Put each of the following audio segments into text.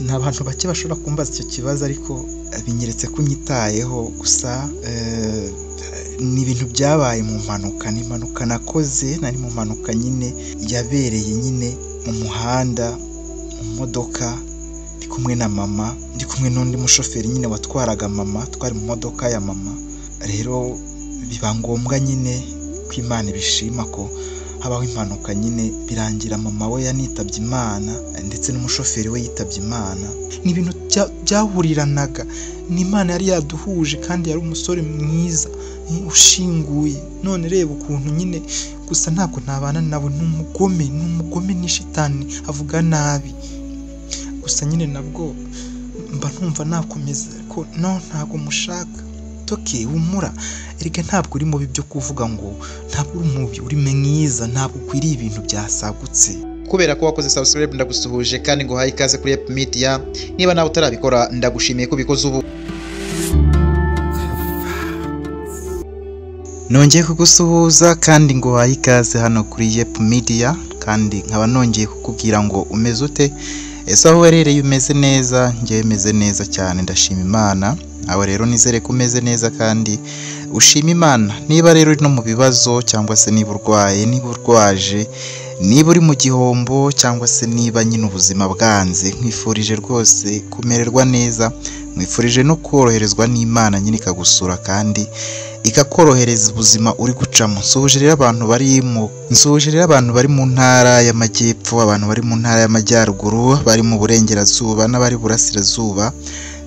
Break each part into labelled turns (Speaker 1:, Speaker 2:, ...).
Speaker 1: ni abantu bake bashobora kumbaza icyo kibazo ariko binyeretse ko unyitayeho gusa ni ibintu byabaye mu mpanuka, ni impanuka nakoze, nari mu mpanuka nyine yabereye nyine mu muhanda mu modoka ndi kumwe na mama, ndi kumwe n'undi mushoferi nyine watwaraga mama, twari mu modoka ya mama. Rero biba ngombwa nyine ko Imana ibishima ko habaho impanuka nyine, birangira mama we yanitabye Imana ndetse n'umushoferi we yitabye Imana. Ni ibintu byahuriranaga, ni Imana yari yaduhuje kandi yari umusore mwiza ushinguye. None reba ukuntu nyine, gusa ntabwo ntabana nabo, ni umugome, ni shitani avuga nabi. Gusa nyine nabwo mba ntumva nakomeza ko ntabwo mushaka. Toke humura, erega ntabwo uri mubi byo kuvuga ngo ntabwo uri mubi, uri mwiza, ntabwo ukwiriye ibintu byasagutse.
Speaker 2: Kubera ko wakoze subscribe ndagusuhuje kandi ngo haye ikaze kuri Ep Media. Niba nawe utarabikora ndagushimiye ko bikoze ubu.
Speaker 1: Nongeye kugusuhuza kandi ngo haye ikaze hano kuri Ep Media, kandi nkaba nongeye kukubwira ngo umeze ute. Ese aho werereye umeze neza? Njye meze neza cyane, ndashima Imana. Aho rero nizere ko umeze neza kandi ushima Imana. Niba rero uri no mu bibazo cyangwa se niba urwaye, niba urwaje, niba uri mu gihombo cyangwa se niba nyine ubuzima bwanze, nkwifurije rwose kumererwa neza, nkwifurije no koroherezwa n'Imana nyine ikagusura kandi ikakorohereza ubuzima uri gucamo. Nsuhuje rero abantu bari mu ntara y'amajyepfo, abantu bari mu ntara y'amajyaruguru, bari mu burengerazuba n'abari burasirazuba.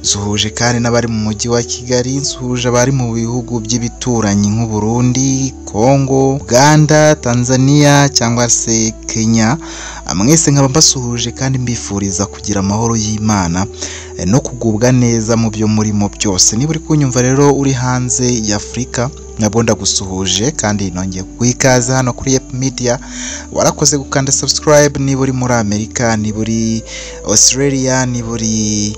Speaker 1: Nsuhuje kandi n'abari mu mujyi wa Kigali, nsuhuje abari mu bihugu by'ibituranyi nk'u Burundi, Kongo, Uganda, Tanzania cyangwa se Kenya. Mwese nkaba mbasuhuje kandi mbifuriza kugira amahoro y'Imana no kugubwa neza mu byo murimo byose. Niba uri kunyumva rero uri hanze ya Afurika, nabwo ndagusuhuje kandi nongeye kuguha ikaze hano kuri Ep Media. Warakoze gukanda subscribe niba uri muri Amerika, niba uri Australia, niba uri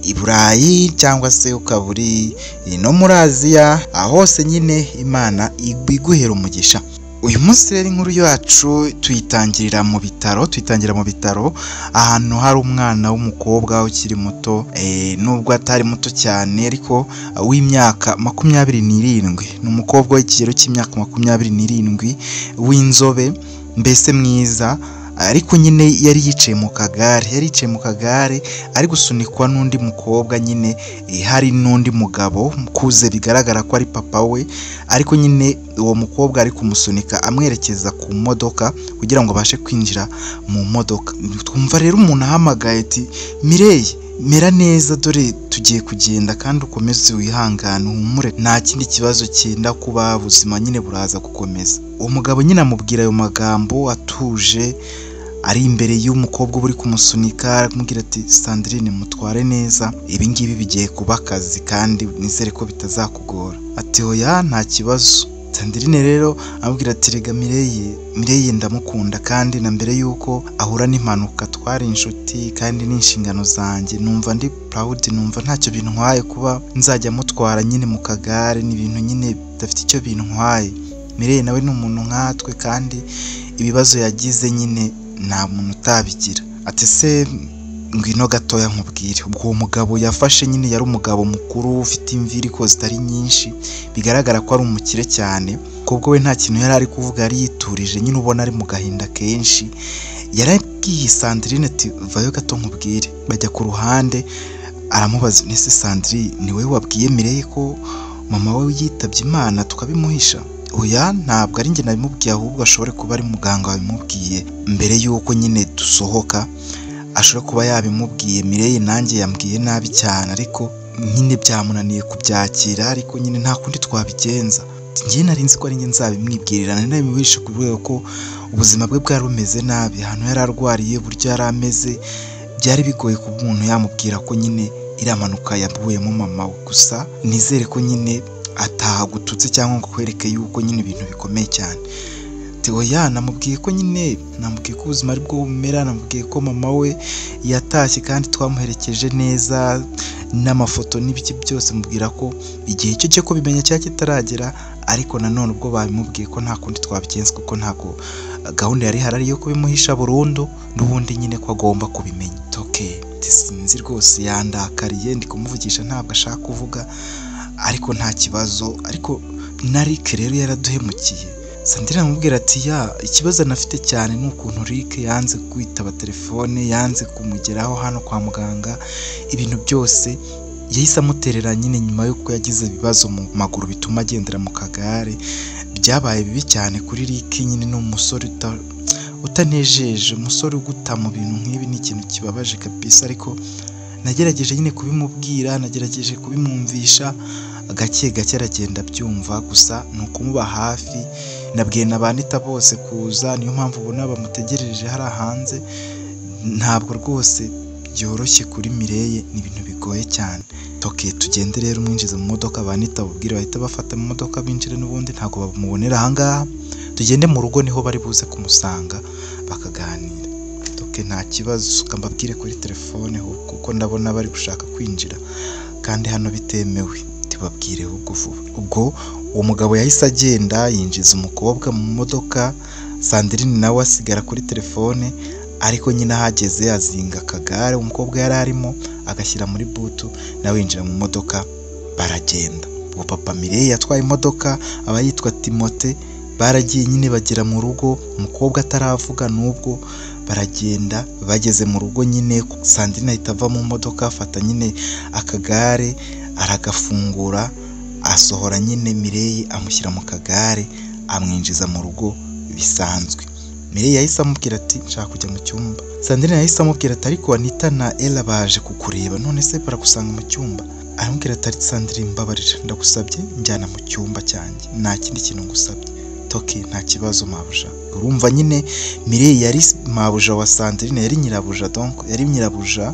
Speaker 1: i Burayi cyangwa se ukaba uri no muri Aziya, hose nyine Imana iguhera umugisha. Uyu munsi rero inkuru yacu tuyitangira mu bitaro, ahantu hari umwana w'umukobwa ukiri muto, nubwo atari muto cyane ariko w'imyaka 27. Ni umukobwa w'ikigero cy'imyaka 27 w'inzobe, mbese mwiza, ariko nyine yari yicaye mu kagare, ari gusunikwa n'undi mukobwa nyine. Hari n'undi mugabo mukuze bigaragara ko ari papa we, ariko nyine uwo mukobwa ari kumusunika amwerekeza ku modoka kugira ngo abashe kwinjira mu modoka. Twumva rero umuntu ahamagaye ati Mireye, mera neza, dore tugiye kugenda kandi ukomeze wihangane, humure, nta kindi kibazo cyenda kuba, ubuzima nyine buraza gukomeza. Uwo mugabo nyine amubwira ayo magambo atuje, ari imbere y'umukobwa uri kumusunika, aramubwira ati Sandrine, mutware neza, ibi ngibi bigiye kuba akazi kandi nizere ko bitazakugora. Ati oya, nta kibazo. Sandrine rero amubwira ati rega Mireye ndamukunda kandi na mbere yuko ahura n'impanuka twari inshuti kandi n'inshingano zanjye, numva ndi proud, numva ntacyo bintwaye kuba nzajya mutwara nyine mu kagare, n'ibintu nyine bidafite icyo bintwaye. Mireye nawe ni umuntu nkatwe kandi ibibazo yagize nyine nta muntu utabigira. Ati se ngwino gatoya nkubwire. Ubwo uwo mugabo yafashe nyine yari umugabo mukuru ufite imvi ariko zitari nyinshi, bigaragara ko ari umukire cyane. Kubwo we nta kintu yari ari kuvuga, yari yiturije nyine, ubona ari mu gahinda kenshi. Yarabwiye Sandrine ati vayo gato nkubwire. Bajya ku ruhande, aramubaza nese Sandrine, ni wowe wabwiye Mireye ko mama we yitabye Imana tukabimuhisha? Oya, ntabwo ari njye nabimubwiye, ahubwo ashobore kuba ari muganga wabimubwiye mbere yuko nyine dusohoka, ashobora kuba yabimubwiye. Mireye nanjye yambwiye nabi cyane ariko nyine byamunaniye kubyakira, ariko nyine nta kundi twabigenza. Njye nari nzi ko ari njye nzabimwibwirira, nari nabimuhishe kubera ko ubuzima bwe bwari bumeze nabi, ahantu yari arwariye, buryo yari ameze, byari bigoye ku umuntu yamubwira ko nyine iriya mpanuka yabuyemo mama we. Gusa nizere ko nyine atahagututse cyangwa ngo kwereke yuko nyine ibintu bikomeye cyane. Oya, namubwiye ko ubuzima ari bwo bumera, namubwiye ko mama we yatashye kandi twamuherekeje neza, n'amafoto n'ibiki byose, mubwira ko igihe cyo cyo kubimenya cyangwa kitaragera, ariko nanone ubwo babimubwiye ko nta kundi twabigenza kuko ntabwo gahunda yari ihari yo kubimuhisha burundu, n'ubundi nyine ko agomba kubimenya. Okay. sinzi rwose yandakariye ndi kumuvugisha ntabwo ashaka kuvuga ariko nta kibazo ariko na Rick rero yaraduhemukiye. Sandrine amubwira ati ya ikibazo anafite cyane ni ukuntu Rick yanze kwitaba telefone, yanze kumugeraho hano kwa muganga, ibintu byose yahise amuterera nyine nyuma yuko yagize ibibazo mu maguru bituma agendera mu kagare. Byabaye bibi cyane kuri Rick, nyine ni umusore utanejeje, umusore uguta mu bintu nk'ibi ni ikintu kibabaje kabisa, ariko nagerageje nyine kubimubwira, nagerageje kubimwumvisha gake gake aragenda byumva, gusa ni ukumuba hafi. Nabwiye na Banita bose kuza, niyo mpamvu ubona bamutegereje hari hanze. Ntabwo rwose byoroshye kuri Mireye, ni ibintu bigoye cyane. Toke tugende rero umwinjiza mu modoka, Banita babwira bahita bafata mu modoka binjire, n'ubundi ntabwo bamubonera ahangaha. Tugende mu rugo niho bari buze kumusanga bakaganira. Toke nta kibazo, ukambabwire kuri telefone kuko ndabona bari gushaka kwinjira kandi hano bitemewe, tubabwire ubwo vuba. Ubwo uwo mugabo yahise agenda yinjiza umukobwa mu modoka, Sandrine nawe asigara kuri telefone, ariko nyine ahageze azinga akagare umukobwa yari arimo agashyira muri butu, nawe yinjira mu modoka baragenda. Uwo papa Mireye yatwaye imodoka, aba yitwa Timote, baragiye nyine bagera mu rugo, umukobwa ataravuga n'ubwo baragenda. Bageze mu rugo nyine Sandrine ahita ava mu modoka, afata nyine akagare aragafungura, asohora nyine Mireye amushyira mu kagare, amwinjiza mu rugo bisanzwe. Mireye yahise amubwira ati nshaka kujya mu cyumba. Sandrine yahise amubwira ati ariko Anita na Ella baje kukureba, none se baragusanga mu cyumba? Aramubwira ati Sandrine mbabarira, ndagusabye njyana mu cyumba cyanjye, nta kindi kintu ngusabye. Toke nta kibazo mabuja. Urumva nyine Mireye yari mabuja wa Sandrine, yari nyirabuja, donc yari nyirabuja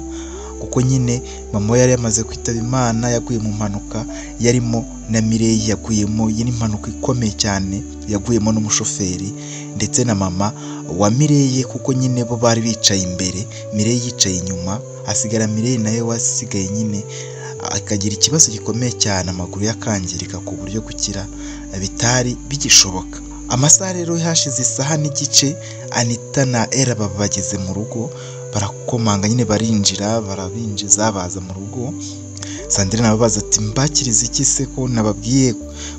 Speaker 1: kuko nyine mama yari yamaze kwitaba Imana, yaguye mu mpanuka yarimo na Mireye yaguyemo, yini mpanuka ikomeye cyane, yaguyemo n'umushoferi ndetse na mama wa Mireye, kuko nyine bo bari bicaye imbere, Mireye yicaye inyuma, hasigara Mireye nawe wasigaye nyine akagira ikibazo gikomeye cyane, amaguru yakangirika ku buryo gukira bitari bigishoboka. Amasaha rero hashize isaha n'igice, Anita na Ella baba bageze mu rugo, barakomanga nyine barinjira, barabinjiza baza mu rugo. Sandrine ababaza ati mbakiriza iki se ko nababwiye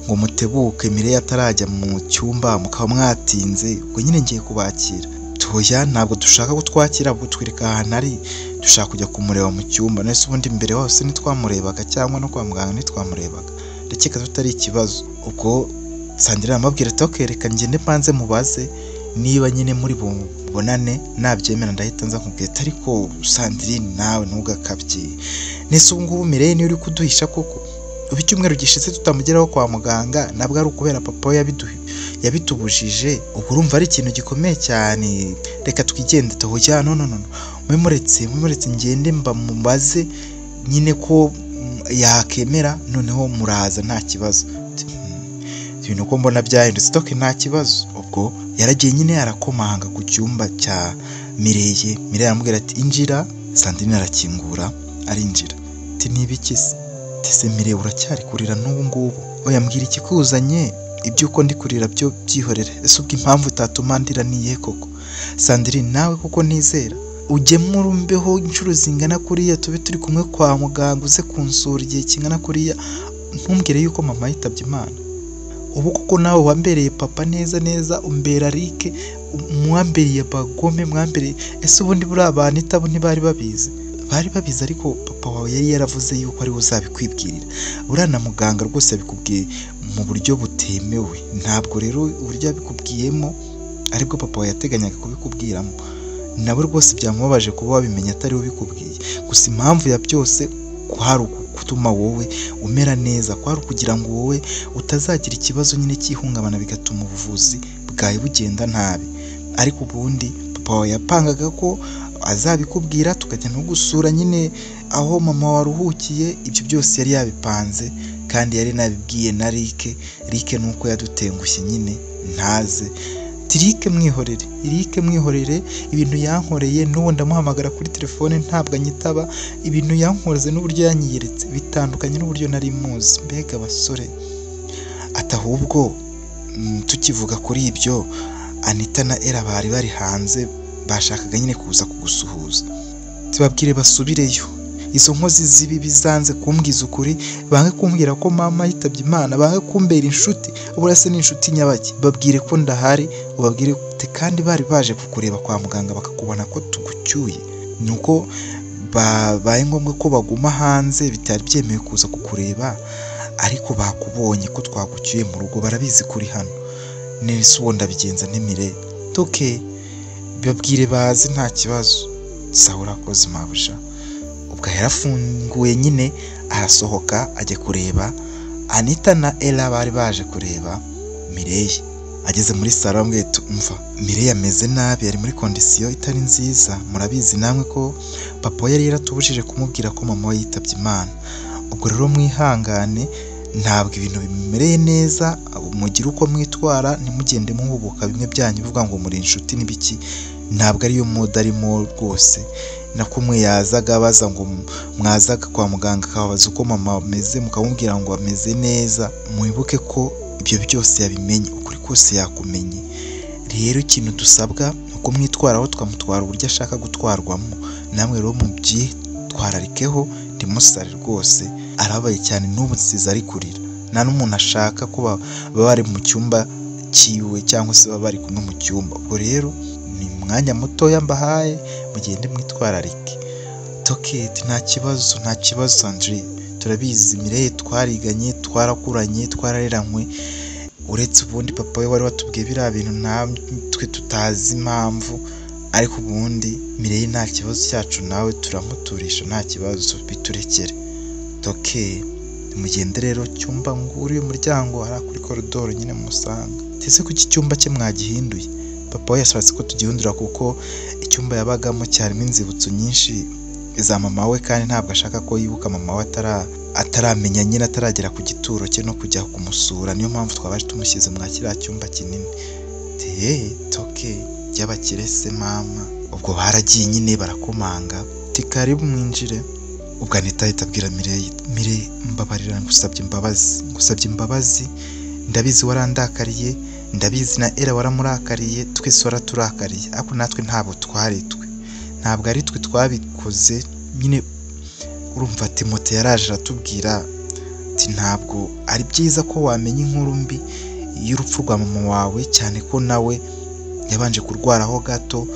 Speaker 1: ngo mutebuke, Mireye atarajya mu cyumba mukaba mwatinze, ubwo nyine ngiye kubakira. Toya ntabwo dushaka gutwakira, ahubwo twereka ahantu ari, dushaka kujya kumureba mu cyumba. Nese ubundi mbere hose ntitwamurebaga, cyangwa no kwa muganga ntitwamurebaga, ndakeka tutari ikibazo. Ubwo Sandrine amabwira ati okay reka ngende mpanze mubaze niba nyine muri bubonane, nabyemera ndahita nza nkubwira. Ariko Sandrine nawe ntugakabye, nese ubu ngubu Mireye ni uri kuduhisha koko? Ubu icyumweru gishize tutamugeraho kwa muganga, nabwo ari ukubera papa we yabitubujije. Ubwo urumva ari ikintu gikomeye cyane, reka twigende. Toya no muretse ngende mba mubaze nyine ko yakemera, noneho muraza nta kibazo. Ibintu uko mbona byahindutse. Toke nta kibazo. Ubwo yaragiye nyine arakomanga ku cyumba cya Mireye. Mireye aramubwira ati injira. Sandrine arakingura arinjira. Ati nibiki se? Ese Mireye uracyari kurira n'ubu ngubu? Oya mbwira ikikuzanye, ibyuko ndi kurira byo byihorere. Ese ubwo impamvu itatuma ndira niye koko? Sandrine nawe kuko nizera ujye murumbeho inshuro zingana kuriya, tube turi kumwe kwa muganga, uze kunsura igihe kingana kuriya, ntumbwire yuko mama yitabye Imana. Ubu kuko nawe wambereye papa neza, umbera Rick, mwambereye bagome, mwambereye. Ese ubundi buri abantu itabo ntibari babizi? Bari babizi, ariko papa wawe yari yaravuze yuko ari uzabikwibwirira. Buriya na muganga rwose yabikubwiye mu buryo butemewe, ntabwo rero uburyo yabikubwiyemo aribwo papa wawe yateganyaga kubikubwiramo. Nawe rwose byamubabaje kuba wabimenya atari ubikubwiye. Gusa impamvu ya byose kwari gutuma wowe umera neza, kwari kugira ngo wowe utazagira ikibazo nyine cy'ihungabana bigatuma ubuvuzi bwawe bugenda nabi. Ariko ubundi papa wawe yapangaga ko azabikubwira, tukajya no gusura nyine aho mama waruhukiye. Ibyo byose yari yabipanze kandi yari nabibwiye na Rick nuko yadutengushye nyine ntaze. Rick mwihorere, ibintu yankoreye n'uwo ndamuhamagara kuri telefone ntabwo anyitaba, ibintu yankoreze n'uburyo yanyiyeretse bitandukanye n'uburyo nari muzi. Mbega basore, atahubwo tukivuga kuri ibyo, Anita na Ella bari hanze, bashakaga nyine kuza kugusuhuza. tibabwire basubireyo. Izo nkozi zibi bizanze kumbwiza ukuri, bange kumbwira ko mama yitabye Imana, bange kumbera inshuti, uburase ni inshuti nyabaki, babwire ko ndahari, ubabwire kandi bari baje kukureba kwa muganga bakakubona ko tugucyuye, nuko babaye ngombwa ko baguma hanze, bitari byemewe kuza kukureba, ariko bakubonye ko twagucyuye mu rugo, barabizi kuri hano. Nese uwo ndabigenza n'imire toke, babwire bazi nta kibazo. Sawa urakoze mabuja. Ubwo yarafunguye nyine arasohoka ajya kureba Anita na Ella bari baje kureba Mireille. Ageze muri salo amwe umva Mireille ameze nabi, ari muri kondisiyo itari nziza, murabizi namwe ko papa yari yaratubujije kumubwira ko mama we yitabye Imana. Ubwo rero mwihangane, ntabwo ibintu bimereye neza, mugira uko mwitwara, nimugende muhubuka bimwe byanyu bivuga ngo muri inshuti n'ibiki, ntabwo ariyo mode arimo rwose. Nakumwe yazaga abaza ngo mwazaga kwa muganga akabaza uko mama ameze, mukamubwira ngo ameze neza, mwibuke ko ibyo byose yabimenye, ukuri kose yakumenye. Rero ikintu dusabwa uko mwitwaraho tukamutwara uburyo ashaka gutwarwamo, namwe rero mubyitwararikeho, ndimusare rwose, arabaye cyane n'ubu nsize ari kurira. Nta n'umuntu ashaka ko baba bari mu cyumba cyiwe cyangwa se baba bari kumwe mu cyumba. Ubwo rero ni mwanya mutoya mbahaye, mugende mwitwararike. Toketi nta kibazo Andre, turabizi Mireille twariganye, twarakuranye, twarareranywe, uretse ubundi papa we wari watubwiye biriya bintu natwe tutazi impamvu, ariko ubundi Mireille nta kibazo cyacu nawe turamuturisha, nta kibazo, biturekere. Toke mugende rero cyumba nguri umuryango ara kuri koridoro nyine musanga. Tese ku cyumba cye mwagihinduye? Papa we yashatse ko tugihindura kuko icyumba yabagamo cyarimo inzibutso nyinshi za mama we, kandi ntabwo ashaka ko yibuka mama we ataramenya nyine, ataragera ku gituro cye no kujya kumusura. Niyo mpamvu twabaje tumushyize mwa kiriya cyumba kinini. Toke by'abakirese mama. Ubwo baragiye nyine barakomanga, karibu mwinjire. Ubwo Anita itabwira Mireille mbabarira, ngusabye imbabazi, ndabizi warandakariye, ndabizi na Ella waramurakariye, twese waraturakariye, ariko natwe ntabwo ari twe twabikoze nyine. Urumva Timote yaraje aratubwira ati ntabwo ari byiza ko wamenya inkuru mbi y'urupfu rwa mama wawe, cyane ko nawe yabanje kurwaraho gato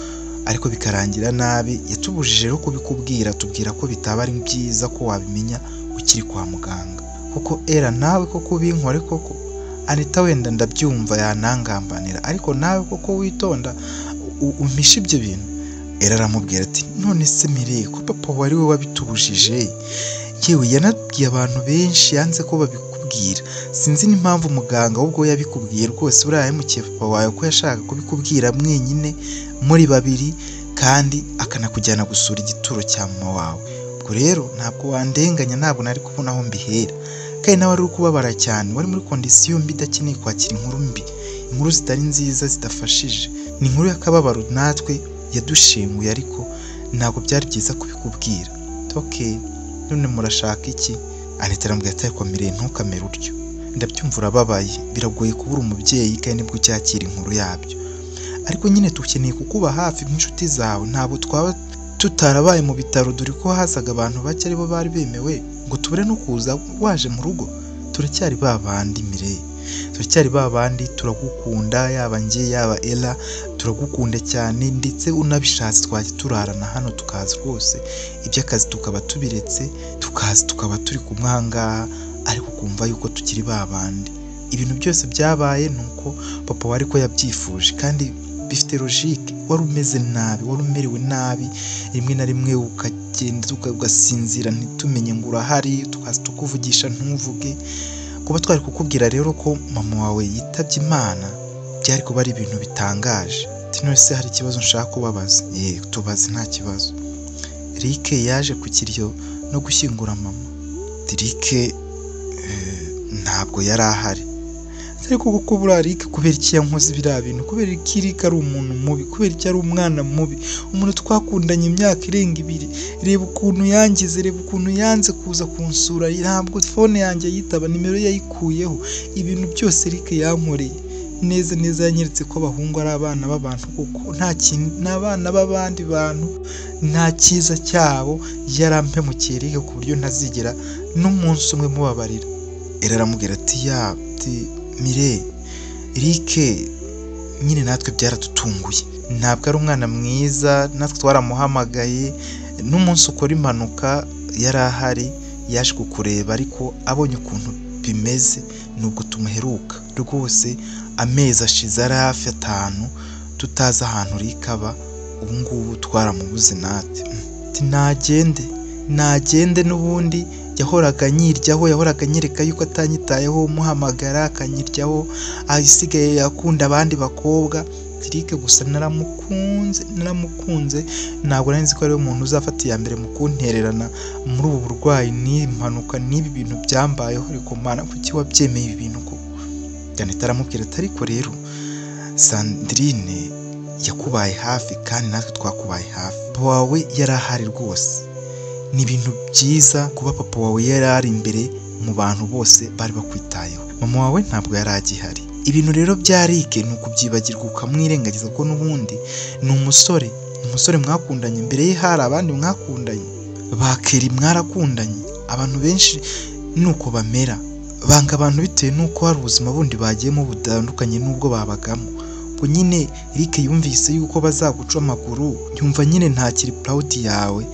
Speaker 1: ariko bikarangira nabi. Yatubujije rero kubikubwira, tubwira ko bitaba ari byiza ko wabimenya ukiri kwa muganga. Kuko Ella nawe koko ubinkore koko, Anita wenda ndabyumva yanangambanira, ariko nawe koko witonda umpisha ibyo bintu. Ella aramubwira ati none se Mireille ko papa wari we wabitubujije, yewe yanabwiye abantu benshi yanze ko babikubwira, sinzi n'impamvu muganga ahubwo yabikubwiye rwose, buriya yahemukiye papa wawe ko yashaka kubikubwira mwenyine muri babiri, kandi akanakujyana gusura igituro cya mama wawe. Ubwo rero ntabwo wandenganya, ntabwo nari kubona aho mbihera, kandi nawe wari uri kubabara cyane, wari muri kondisiyo mbi idakeneye kwakira inkuru mbi, inkuru zitari nziza zidafashije. Ni inkuru y'akababaro natwe yadushinguye, ariko ntabwo byari byiza kubikubwira. Toke none murashaka iki? Anita arambwira ati ariko Mireille ntukamere utyo, ndabyumva urababaye, biragoye kubura umubyeyi kandi nibwo cyakira inkuru yabyo, ariko nyine dukeneye kukuba hafi nk'inshuti zawe. Ntabwo twaba tutarabaye mu bitaro, dore ko hazaga abantu bake aribo bari bemewe, ngo tubure no kuza waje mu rugo. Turacyari babandi Mireille, turacyari babandi, turagukunda, yaba njye yaba Ella turagukunda cyane, ndetse unabishatse twajya turarana hano tukaza rwose, iby'akazi tukaba tubiretse tukaza tukaba turi kumwe aha ngaha, ariko kumva yuko tukiri babandi. Ibintu byose byabaye nuko papa wari ko yabyifuje, kandi bifite logique. Wari umeze nabi, wari umerewe nabi, rimwe na rimwe ukagenda ugasinzira ntitumenye ngo urahari, tukaza tukuvugisha ntuvuge. Kuba twari kukubwira rero ko mama wawe yitabye Imana byari kuba ari ibintu bitangaje. None se hari ikibazo nshaka kubabaza? Tubaze nta kibazo. Eric yaje ku kiryo no gushyingura mama. Eric ntabwo yari ahari, ariko kuko buriya Eric kubera iki yankoze biriya bintu, kubera iki Eric ari umuntu mubi, kubera iki ari umwana mubi, umuntu twakundanye imyaka irenga 2. Reba ukuntu yangize, reba ukuntu yanze kuza kunsura, ntabwo phone yanjye yitaba, nimero yayikuyeho, ibintu byose Eric yankoreye. neza neza yanyeretse ko abahungu ari abana b'abantu kuko nta kintu n'abana b'abandi bantu nta cyiza cyabo yarampemukiye Eric ku buryo ntazigera n'umunsi umwe mubabarira. Era aramubwira ati Mire Eric nyine natwe byaratutunguye, ntabwo ari umwana mwiza, natwe twaramuhamagaye n'umunsi ukora impanuka yari ahari yaje kukureba, ariko abonye ukuntu bimeze nubwo tumuheruka rwose amezi ashize ari hafi 5 tutazi ahantu rikaba, ubu ngubu twaramubuze natwe. Nagende n'ubundi yahoraga anyereka yuko atanyitayeho, muhamagara akanyiryaho, ahisigaye yakunda abandi bakobwa. Eric gusa naramukunze ntabwo nari nzi ko ari umuntu uzafata iya mbere mu kuntererana muri ubu burwayi n'impanuka n'ibi bintu byambayeho, ariko Mana kuki wabyemeye ibi bintu koko? Janete aramubwira ati ariko rero Sandrine yakubaye hafi kandi natwe twakubaye hafi, papa wawe yari ahari rwose, ni ibintu byiza kuba papa wawe yari ari imbere mu bantu bose bari bakwitayeho, mama wawe ntabwo yari agihari. Ibintu rero bya Eric ni ukubyibagirwa ukamwirengagiza ko n'ubundi ni umusore mwakundanye, mbere ye hari abandi mwakundanye, bakeri mwarakundanye. Abantu benshi nuko bamera, banga abantu bitewe nuko hari ubuzima bundi bagiyemo butandukanye n'ubwo babagamo. Ubwo nyine Eric yumvise yuko bazaguca amaguru, yumva nyine ntakiri proud yawe,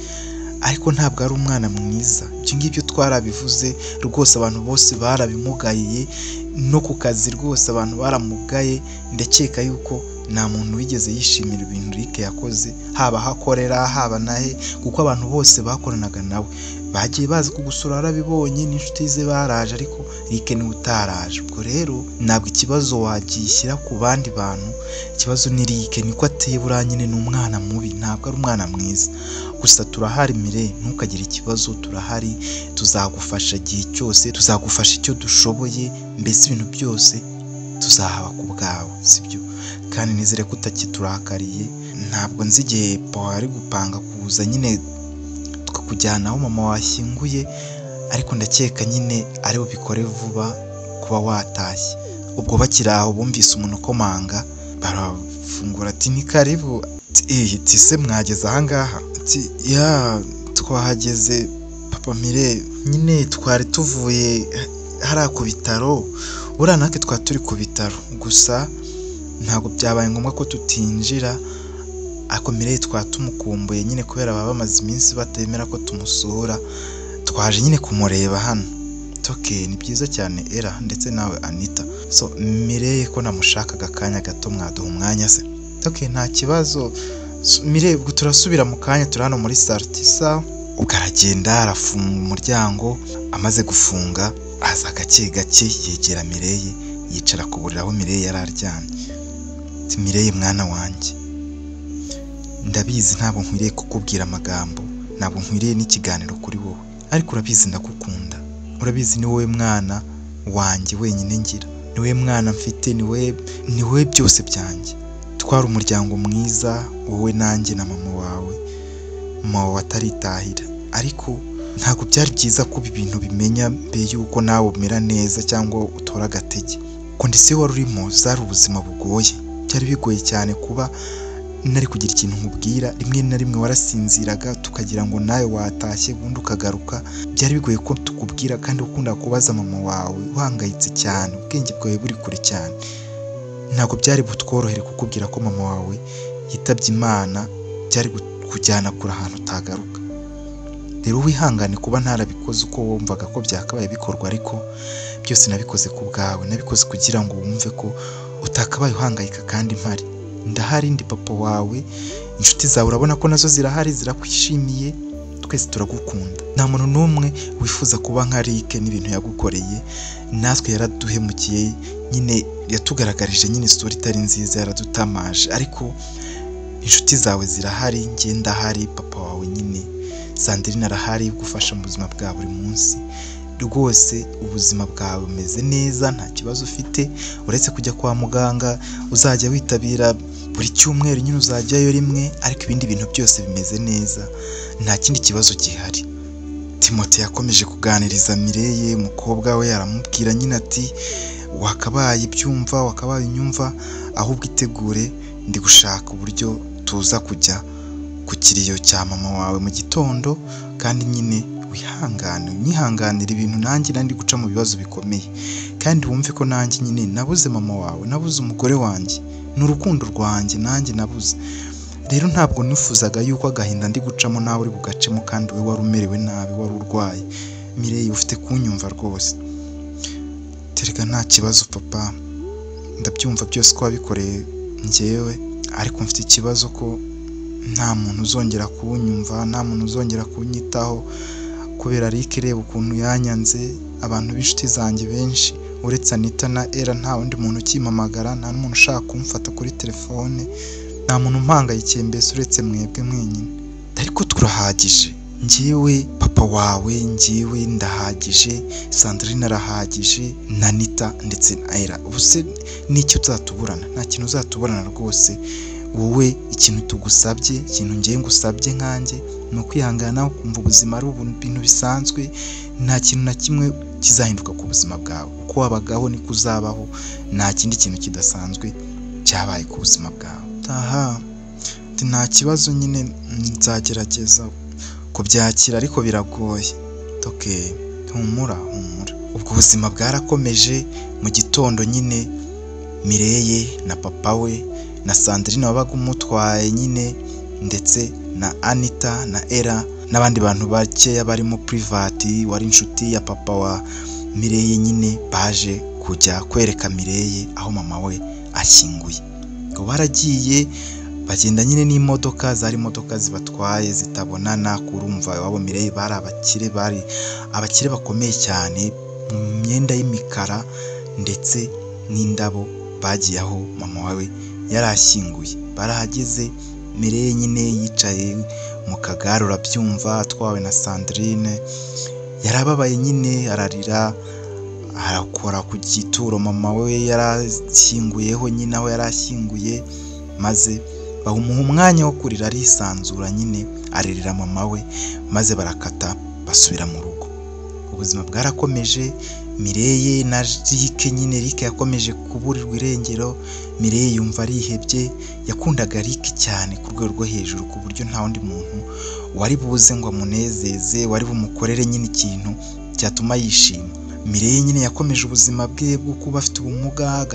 Speaker 1: ariko ntabwo ari umwana mwiza. Ibyo ngibyo twarabivuze rwose, abantu bose barabimugaye, no ku kazi rwose abantu baramugaye. Ndakeka yuko nta muntu wigeze yishimira ibintu Eric yakoze, haba hakorera haba nahe, kuko abantu bose bakoranaga nawe bagiye bazi kugusura, arabibonye n'inshuti ze baraje, ariko Eric niwe utaraje. Ubwo rero ntabwo ikibazo wagishyira ku bandi bantu, ikibazo ni Eric, niko ateye buriya nyine ni umwana mubi, ntabwo ari umwana mwiza. Gusa turahari Mire, ntukagire ikibazo, turahari, tuzagufasha igihe cyose, tuzagufasha icyo dushoboye, mbese ibintu byose tuzahaba ku bwawe, sibyo? Kandi nizere ko utakiturakariye. Ntabwo nzi igihe papa ari gupanga kuza nyine tukakujyana aho mama washyinguye, ariko ndakeka nyine ari bubikore vuba kuba watashye. Ubwo bakiri aho bumvise umuntu ukomanga, barafungura ati ni karibu. Ati se mwageze ahangaha? Ati ya twahageze papa Mire, nyine twari tuvuye hariya ku bitaro, buriya natwe twari turi ku bitaro, gusa ntabwo byabaye ngombwa ko tutinjira, ariko Mire twari tumukumbuye nyine kubera baba bamaze iminsi batemera ko tumusura, twaje nyine kumureba hano. Ni byiza cyane Era ndetse nawe Anita. So Mire ko namushakaga akanya gato, mwaduha umwanya se? Nta kibazo Mire, ubwo turasubira mu kanya, turi hano muri Sartisa. Ubwo aragenda arafunga umuryango, amaze gufunga aza gake gake yegera Mireye, yicara ku buriri aho Mireye yari aryamye. Ati Mireye mwana wanjye, ndabizi ntabwo nkwiriye kukubwira amagambo, ntabwo nkwiriye n'ikiganiro kuri wowe, ariko urabizi ndagukunda, urabizi ni wowe mwana wanjye wenyine ngira, ni wowe mwana mfite, ni wowe byose byanjye. Twari umuryango mwiza, wowe nanjye na mama wawe ataritahira, ariko ntabwo byari byiza kuba ibintu bimenya mbere yuko nawe umera neza cyangwa utora agatege. Kondisiyo wari urimo zari ubuzima bugoye, byari bigoye cyane kuba nari kugira ikintu nkubwira, rimwe na rimwe warasinziraga tukagira ngo nawe watashye ubundi ukagaruka. Byari bigoye ko tukubwira, kandi ukunda kubaza mama wawe uhangayitse cyane, ubwenge bwawe buri kure cyane. Ntabwo byari butworohere kukubwira ko mama wawe yitabye Imana, byari kujyana kure ahantu utagaruka. Rero wihangane kuba ntarabikoze uko wumvaga ko byakabaye bikorwa, ariko byose nabikoze ku bwawe, nabikoze kugira ngo wumve ko utakabaye uhangayika kandi mpari. Ndahari, ndi papa wawe, inshuti zawe urabona ko nazo zirahari, zirakwishimiye, twese turagukunda. Nta muntu n'umwe wifuza kuba nka Eric n'ibintu yagukoreye, natwe yaraduhemukiye, nyine yatugaragarije nyine story itari nziza, yaradutamaje, ariko inshuti zawe zirahari, njye ndahari, papa wawe nyine Sandrine arahari gufasha mu buzima bwa buri munsi. Rwose ubuzima bwawe bumeze neza, nta kibazo ufite, uretse kujya kwa muganga uzajya witabira buri cyumweru, nyine uzajyayo rimwe, ariko ibindi bintu byose bimeze neza, nta kindi kibazo gihari. Timote yakomeje kuganiriza Mireye, umukobwa we, aramubwira nyine ati wakabaye ibyumva, wakabaye unyumva, ahubwo itegure ndi gushaka uburyo tuza kujya ku kiriyo cya mama wawe mu gitondo, kandi nyine wihangane unyihanganira ibintu nanjye nandi guca mu bibazo bikomeye, kandi wumve ko nanjye nyine nabuze mama wawe, nabuze umugore wanjye, n'urukundo rwanjye nanjye nabuze. Rero ntabwo nifuzaga yuko agahinda ndi gucamo nawe uri bugacemo, kandi we wari umerewe nabi, wari urwaye. Mireille ufite kunyumva rwose. Terega nta kibazo papa, ndabyumva byose ko wabikoreye njyewe, ariko mfite ikibazo ko nta muntu uzongera kunyumva, nta muntu uzongera kunyitaho, kubera Rick reba ukuntu yanyanze. Abantu b'inshuti zanjye benshi uretse Anita na Ella nta wundi muntu ukimpamagara, nta n'umuntu ushaka kumfata kuri telefone, nta muntu umpangayikiye mbese uretse mwebwe mwenyine. Ariko turahagije, njyewe papa wawe, njyewe ndahagije, Sandrine arahagije, na Anita ndetse na Ella. Ubuse n'icyo uzatuburana? Nta kintu uzatuburana rwose. Wowe ikintu tugusabye, ikintu ngiye ngusabye nkanjye, ni ukwihangana ukumva ubuzima ari ibintu bisanzwe, nta kintu na kimwe kizahinduka ku buzima bwawe. Uko wabagaho niko uzabaho, nta kindi kintu kidasanzwe cyabaye ku buzima bwawe. Aha nta kibazo, nyine nzagerageza kubyakira ariko biragoye. Okay, humura. Ubwo ubuzima bwarakomeje. Mu gitondo nyine Mireille na papa we na Sandrine wabaga umutwaye nyine, ndetse na Anita na Ella n'abandi bantu bakeya barimo Private wari inshuti ya papa wa Mireille nyine, baje kujya kwereka Mireille aho mama we ashyinguye. Ngo baragiye bagenda nyine n'imodoka, zari imodoka zibatwaye zitabonana. Kurumva wabo Mireille bari abakire bakomeye cyane, mu myenda y'imikara ndetse n'indabo. Bagiye aho mama wawe yari ashyinguye. Barahageze, Mireille nyine yicaye mu kagare, urabyumva, atwawe na Sandrine. Yarababaye nyine, ararira, arakora ku gituro mama we yarashyinguyeho nyine, aho yarashyinguye, maze bamuha umwanya wo kurira arisanzura nyine, aririra mama we, maze barakata basubira mu rugo. Ubuzima bwarakomeje. Mireille na Rick nyine, Rick yakomeje kuburirwa irengero. Mireille yumva arihebye, yakundaga Rick cyane ku rwego rwo hejuru, ku buryo nta wundi muntu wari buze ngo amunezeze, wari bumukorere nyine ikintu cyatuma yishima. Mireille nyine yakomeje ubuzima bwe bwo kuba afite ubumuga,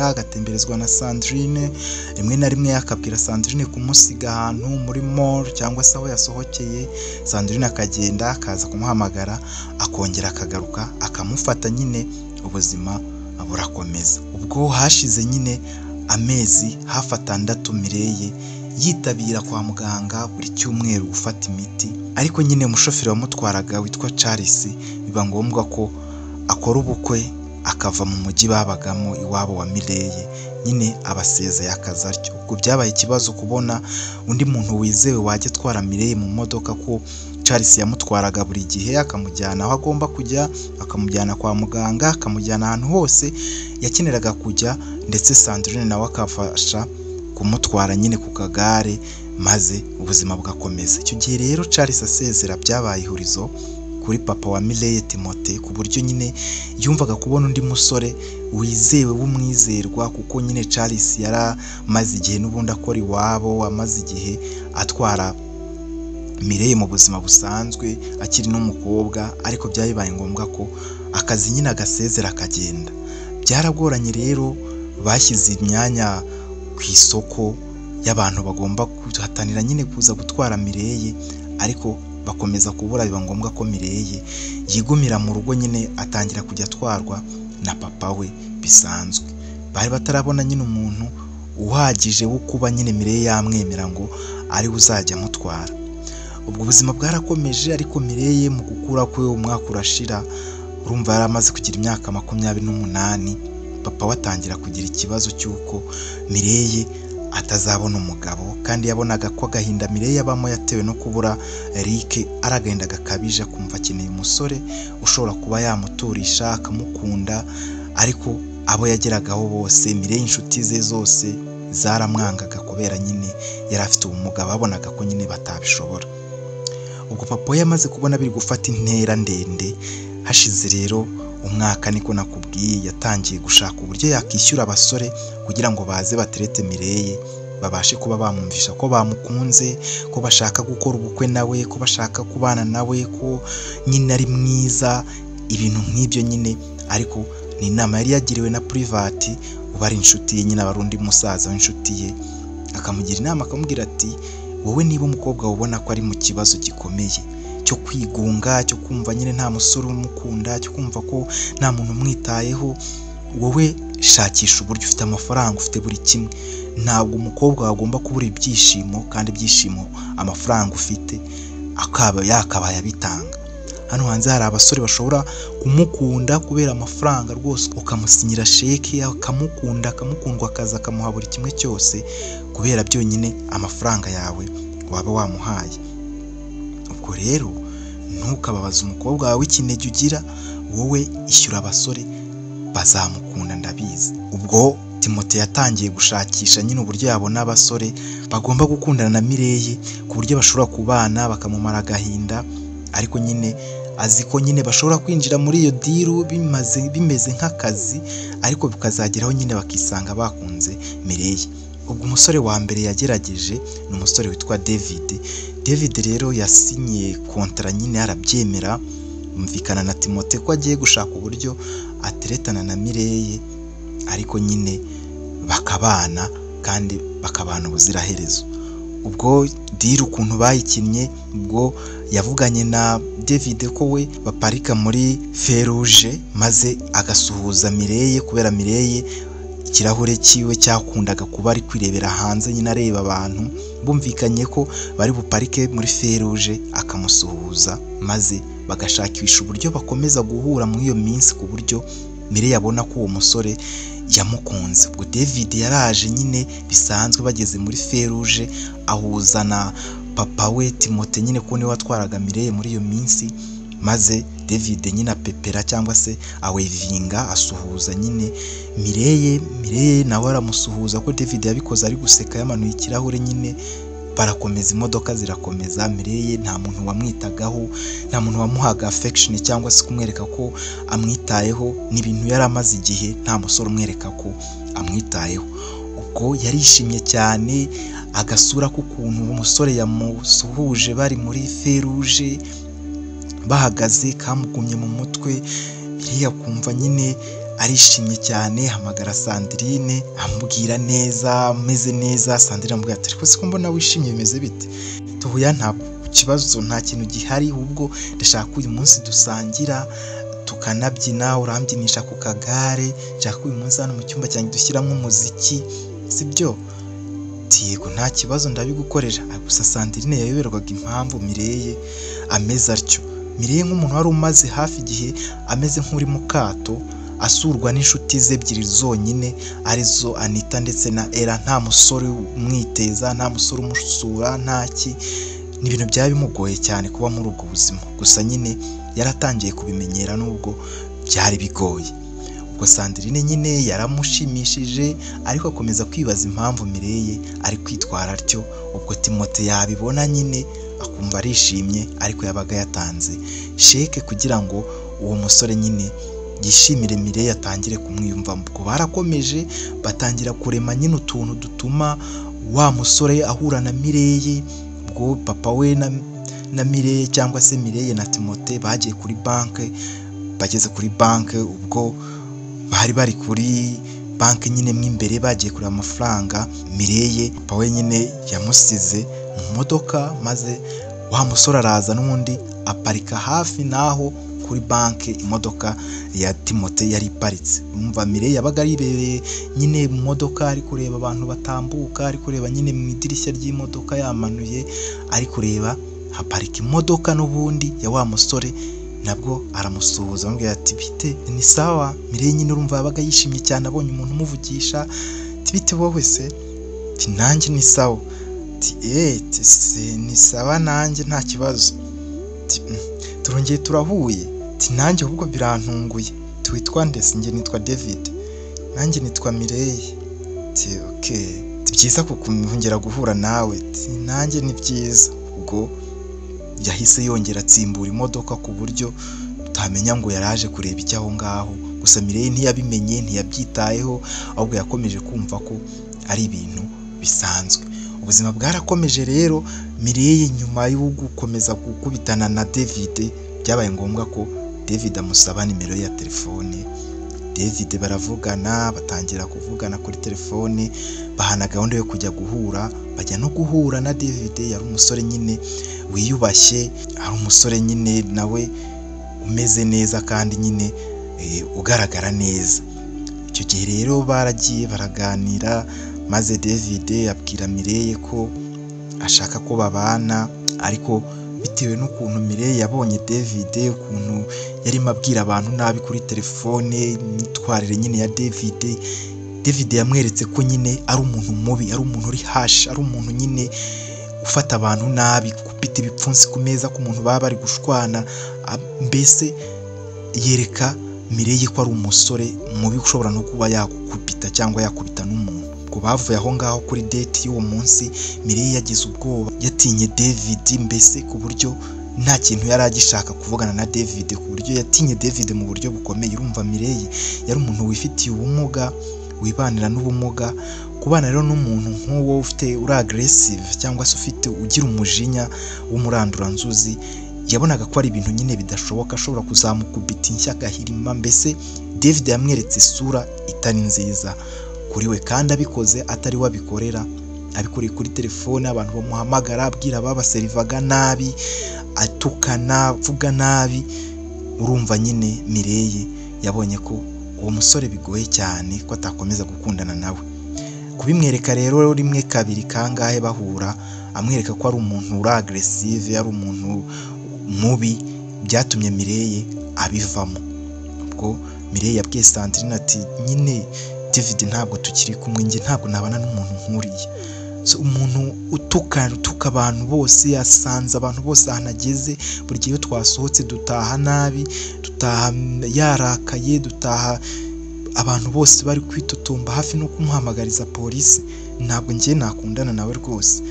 Speaker 1: agatemberezwa na Sandrine. Rimwe na rimwe yakabwira Sandrine kumusiga ahantu muri mall cyangwa se aho yasohokeye, Sandrine akagenda akaza kumuhamagara, akongera akagaruka akamufata nyine. Ubuzima burakomeza. Ubwo hashize nyine amezi hafi 6 Mireille yitabira kwa muganga buri cyumweru gufata imiti, ariko nyine umushoferi wamutwaraga witwa Charles biba ngombwa ko akora ubukwe akava mu mujyi babagamo iwabo wa Mireille, nyine abasezeye akaza atyo. Ubwo byabaye ikibazo kubona undi muntu wizewe wajya atwara Mireille mu modoka, ko Charles yamutwaraga buri gihe akamujyana aho agomba kujya, akamujyana kwa muganga, akamujyana ahantu hose yakeneraga kujya, ndetse Sandrine nawe akafasha kumutwara nyine ku kagare, maze ubuzima bugakomeza. Icyo gihe rero Charles asezera byabaye ihurizo kuri papa wa Mireille Timothée, ku buryo nyine yumvaga kubona undi musore wizewe w'umwizerwa, kuko nyine Charles yaramaze igihe n'ubundi akora iwabo, amaze igihe atwara Mireille mu buzima busanzwe akiri n'umukobwa, ariko byabaye ngombwa ko akazi nyine agasezera akagenda. Byaragoranye rero, bashyize imyanya ku isoko y'abantu bagomba guhatanira nyine kuza gutwara Mireille, ariko bakomeza kubura. Biba ngombwa ko Mireille yigumira mu rugo nyine, atangira kujya atwarwa na papa we bisanzwe. Bari batarabona nyine umuntu uhagije wo kuba nyine Mireille yamwemera ngo ari uzajya amutwara. Ubwo ubuzima bwarakomeje, ariko Mireille mu gukura kwe umwaka urashira, urumva yari amaze kugira imyaka 28, papa watangira kugira ikibazo cy'uko Mireille atazabona umugabo, kandi yabonaga ko agahinda Mireille abamo yatewe no kubura Rick ari agahinda gakabije, akumva akeneye umusore ushobora kuba yamuturisha akamukunda. Ariko abo yageragaho bose, Mireille inshuti ze zose zaramwangaga kubera nyine yari afite ubumuga, babonaga ko nyine batabishobora. Ubwo papa yamaze kubona biri gufata intera ndende, hashize rero umwaka niko nakubwiye yatangiye gushaka uburyo yakishyura abasore kugira ngo baze baterete Mireye, babashe kuba bamwumvisha ko bamukunze, ko bashaka gukora ubukwe nawe, ko bashaka kubana nawe, ko nyine ari mwiza, ibintu nk'ibyo nyine. Ariko ni inama yari yagiriwe na Private uba ari inshuti ye, nyine aba ari undi musaza w'inshuti ye, akamugira inama akamubwira ati wowe niba umukobwa ubona ko ari mu kibazo gikomeye cyo kwigunga, cyo kumva nyine nta musore umukunda, cyo kumva ko nta muntu umwitayeho, wowe shakisha uburyo, ufite amafaranga, ufite buri kimwe, ntabwo umukobwa agomba kubura ibyishimo, kandi ibyishimo amafaranga ufite yakabaye abitanga. Hano hanze hari abasore bashobora kumukunda kubera amafaranga rwose, ukamusinyira sheke akamukunda, akamukundwa, akaza akamuha buri kimwe cyose kubera byonyine amafaranga yawe waba wamuhaye. Ubwo rero ntukababaze umukobwa wawe ikinege ugira, wowe ishyura abasore bazamukunda ndabizi. Ubwo Timote yatangiye gushakisha nyine uburyo yabona abasore bagomba gukundana na Mireye ku buryo bashobora kubana bakamumara agahinda, ariko nyine azi ko nyine bashobora kwinjira muri iyo diru bimeze nk'akazi, ariko bikazageraho nyine bakisanga bakunze Mireye. Ubwo umusore wa mbere yagerageje ni umusore witwa David. David rero yasinyiye kontara nyine arabyemera, umvikana na Timote ko agiye gushaka uburyo ateretana na Mireye, ariko nyine bakabana kandi bakabana ubuziraherezo. Ubwo diru ukuntu bayikinnye, ubwo yavuganye na David ko we baparika muri Feruje maze agasuhuza Mireye, kubera Mireye ikirahure cyiwe cyakundaga kuba ari kwirebera hanze nyine areba abantu. Bumvikanye ko bari buparike muri Feruje akamusuhuza, maze bagashakisha uburyo bakomeza guhura muri iyo minsi ku buryo Mireye abona ko uwo musore yamukunze. Ubwo David yaraje nyine bisanzwe, bageze muri Feruje ahuza na papa we Timote nyine ko niwe watwaraga Mireye muri iyo minsi, maze David nyine apepera cyangwa se awevinga asuhuza nyine Mireye nawe aramusuhuza ko David yabikoze ari guseka yamanuye ikirahure nyine. Barakomeza, imodoka zirakomeza. Mireye nta muntu wamwitagaho, nta muntu wamuhaga affection cyangwa se kumwereka ko amwitayeho, n'ibintu yari amaze igihe nta musore umwereka ko amwitayeho. Ubwo yarishimye cyane, agasura k'ukuntu umusore yamusuhuje bari muri Feruje bahagaze kamugumye mu mutwe. Mireye akumva nyine arishimye cyane, hamagara Sandrine amubwira neza, ameze neza. Sandrine amubwira ati ariko siko mbona wishimye, bimeze bite? Tuhuya nta kibazo, nta kintu gihari, ubwo ndashaka uyu munsi dusangira tukanabyina, urambyinisha ku kagare, nshaka uyu munsi hano mu cyumba cyanjye dushyiramo umuziki, sibyo? Yego nta kibazo ndabigukorera. Gusa Sandrine yayoberwaga impamvu Mireye ameze atyo. Mireye nk'umuntu wari umaze hafi igihe ameze nk'uri mu kato, asurwa n'inshuti ze ebyiri zonyine arizo Anita ndetse na Ella, nta musore umwiteza, nta musore umusura, ntaki. Ni ibintu byaba bimugoye cyane kuba muri ubwo buzima. Gusa nyine yaratangiye kubimenyera nubwo byari bigoye. Ubwo Sandrine nyine yaramushimishije, ariko akomeza kwibaza impamvu Mireye ari kwitwara atyo. Ubwo Timote yabibona nyine akumva arishimye, ariko yabaga yatanze sheke kugira ngo uwo musore nyine yishimire Mireye, atangire kumwiyumvamo. Ubwo barakomeje batangira kurema nyine utuntu dutuma wa musore ahura na Mireye. Ubwo papa we na Mireye cyangwa se Mireye na Timote bagiye kuri banke. Bageze kuri banke, ubwo bari kuri banke nyine mo imbere, bagiye kureba amafaranga. Mireye papa we nyine yamusize mu modoka, maze wa musore araza n'undi aparika hafi naho kuri banke imodoka ya Timote yari iparitse. Umva Mireye yabaga aribereye nyine mu modoka, ari kureba abantu batambuka, ari kureba nyine mu idirishya ry'imodoka yamanuye, ari kureba haparika imodoka n'ubundi ya wa musore. Nabwo aramusuhuza amubwira ati bite, ni sawa? Mireye nyine urumva yabaga yishimye cyane abonye umuntu umuvugisha. Ati bite wowe se? Ati nanjye ni sawa. Ati ni sawa nanjye nta kibazo. Turongeye turahuye. Ati nanjye ahubwo birantunguye. Witwa nde? Njye nitwa David. Nanjye nitwa Mireye. Ati okay, byiza kongera guhura nawe. Ati nanjye ni byiza. Ubwo yahise yongera atsimbura imodoka ku buryo wahamenya ngo yaraje kureba icyo aho ngaho. Gusa Mireille ntiyabimenye, ntiyabyitayeho, ahubwo yakomeje kumva ko ari ibintu bisanzwe. Ubuzima bwarakomeje rero. Mireille nyuma yo gukomeza gukubitana na David, byabaye ngombwa ko David amusaba nimero ya telefone. David baravugana, batangira kuvugana kuri telefone, bahana gahunda yo kujya guhura. Bajya no guhura na David, yari umusore nyine wiyubashye, ari umusore nyine nawe umeze neza kandi nyine ugaragara neza. Icyo gihe rero baragiye baraganira, maze David abwira Mireille ko ashaka ko babana, ariko bitewe n'ukuntu Mireille yabonye David, ukuntu yarimo abwira abantu nabi kuri telefone, imyitwarire nyine ya David yamweretse ko nyine ari umuntu mubi, ari umuntu uri hashi, ari umuntu nyine ufata abantu nabi, kupita ibipfunsi ku meza ku muntu baba bari gushwana. Mbese yereka Mireille ko ari umusore mubi ushobora no kuba yakukubita cyangwa yakubita n'umuntu. Ubwo bavuye aho ngaho kuri date y'uwo munsi, Mireille yagize ubwoba, yatinye David mbese ku buryo nta kintu yari agishaka kuvugana na David, ku buryo yatinye David mu buryo bukomeye. Urumva Mireille yari umuntu wifitiye ubumuga, wibanira n'ubumuga. Kubana rero n'umuntu nk'uwo ufite uri aggressive cyangwa se ufite ugira umujinya w'umuranduranzuzi, yabonaga ko ari ibintu nyine bidashoboka, ashobora kuzamukubita inshyi agahirima. Mbese David yamweretse isura itari nziza kuri we, kandi abikoze atari we abikorera, abikoreye kuri telefone, abantu bamuhamagara abwira babaserivaga nabi, atukana, avuga nabi. Urumva nyine Mireille yabonye ko uwo musore bigoye cyane ko atakomeza gukundana nawe. Kubimwereka rero rimwe kabiri kangahe bahura, amwereka ko ari umuntu uri aggressive, ari umuntu mubi, byatumye Mireille abivamo. Ubwo Mireille yabwiye Sandrine ati nyine David ntabwo tukiri kumwe, njye ntabwo nabana n'umuntu nkuriya. Umuntu utuka abantu bose, asanze abantu bose ahantu ageze, buri gihe iyo twasohotse dutaha nabi, dutaha yarakaye, dutaha abantu bose bari kwitotomba hafi no kumuhamagariza polisi. Ntabwo njye nakundana nawe rwose.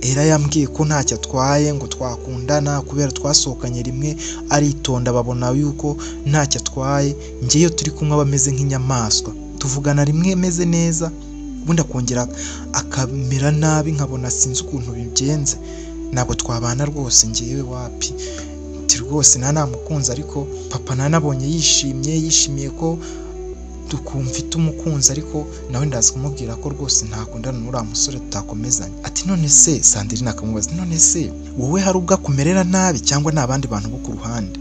Speaker 1: Era yambwiye ko ntacyo atwaye ngo twakundana kubera twasohokanye rimwe, aritonda babona yuko ntacyo atwaye. Njye iyo turi kumwe aba ameze nk'inyamaswa, tuvugana rimwe meze neza, ubundi akongera akamera nabi, nkabona sinzi ukuntu bigenze. Ntabwo twabana rwose njyewe, wapi. Rwose namukunze, ariko papa nanabonye yishimiye ko dukumfite umukunzi, ariko nawe ndaza kumubwira ko rwose ntakundana n'uriya musore tutakomezanya. Ati none se Sandrine akamubaza, none se wowe hari ubwo akumerera nabi cyangwa n'abandi bantu bo ku ruhande?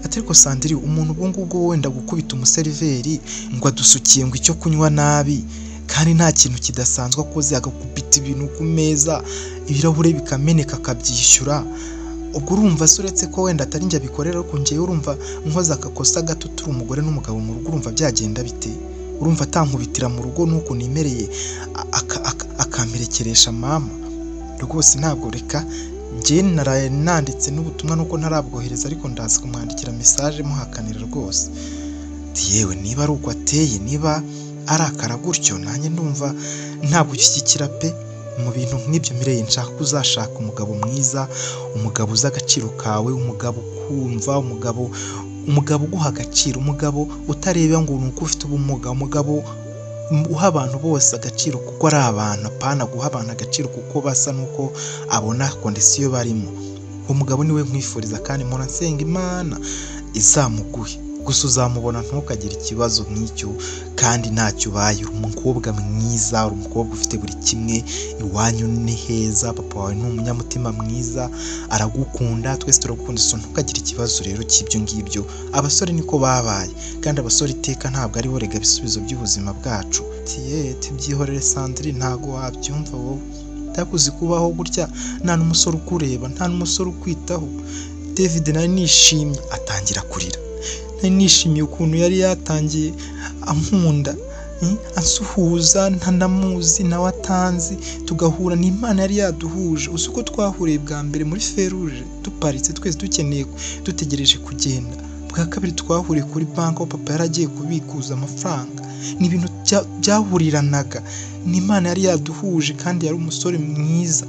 Speaker 1: Ati ariko Sandrine, umuntu ubwo ngubwo wenda gukubita umuseriveri ngo adusukiye ngo icyo kunywa nabi, kandi nta kintu kidasanzwe akoze, agakubita ibintu ku meza, ibirahure bikameneka akabyishyura. Ubwo urumva uretse ko wenda atari njye abikorera, ariko njyewe urumva nkoze akakosa gato turi umugore n'umugabo mu rugo, urumva byagenda bite? Urumva atankubitira mu rugo nuko nimereye akamperekeresha mama? Rwose ntabwo, reka njye naraye nanditse n'ubutumwa nuko ntarabwohereza, ariko ndaza kumwandikira message muhakanira rwose. Yewe niba ari uko ateye, niba arakara gutyo, nanjye ndumva ntabwo ushyigikira pe mu bintu nk'ibyo. Mireille, nshaka ko uzashaka umugabo mwiza, umugabo uzi agaciro kawe, umugabo ukumva, umugabo uguha agaciro, umugabo utareba ngo nuko ufite ubumuga, umugabo uha abantu bose agaciro kuko ari abantu, apana guha abantu agaciro kuko basa nuko abona kondisiyo barimo. Uwo mugabo niwe nkwifuriza, kandi mpora nsenga Imana izamuguhe. Gusa uzamubona ntukagire ikibazo nk'icyo, kandi ntacyo ubaye. Uri umukobwa mwiza, uri umukobwa ufite buri kimwe, iwanyu ni heza, papa wawe ni umunyamutima mwiza, aragukunda, twese turagukunda. So ntukagire ikibazo rero cy'ibyo ngibyo. Abasore niko babaye, kandi abasore iteka ntabwo aribo rega ibisubizo by'ubuzima bwacu. Tubyihorere Sandrine, ntabwo wabyumva wowe, utakuzi kubaho gutya, nta n'umusore ukureba, nta n'umusore ukwitaho. David nawe nishimye atangira kurira. Nishimiye ukuntu yari yatangiye ankunda, ansuhuza, ntanamuzi nawe atanzi, tugahura. Ni Imana yari yaduhuje. Uzi ko twahuriye bwa mbere muri feruje duparitse twese dutegereje kugenda. Bwa kabiri twahuriye kuri banki aho papa yaragiye kubikuza amafaranga. Ni ibintu byahuriranaga. Ni Imana yari yaduhuje, kandi yari umusore mwiza,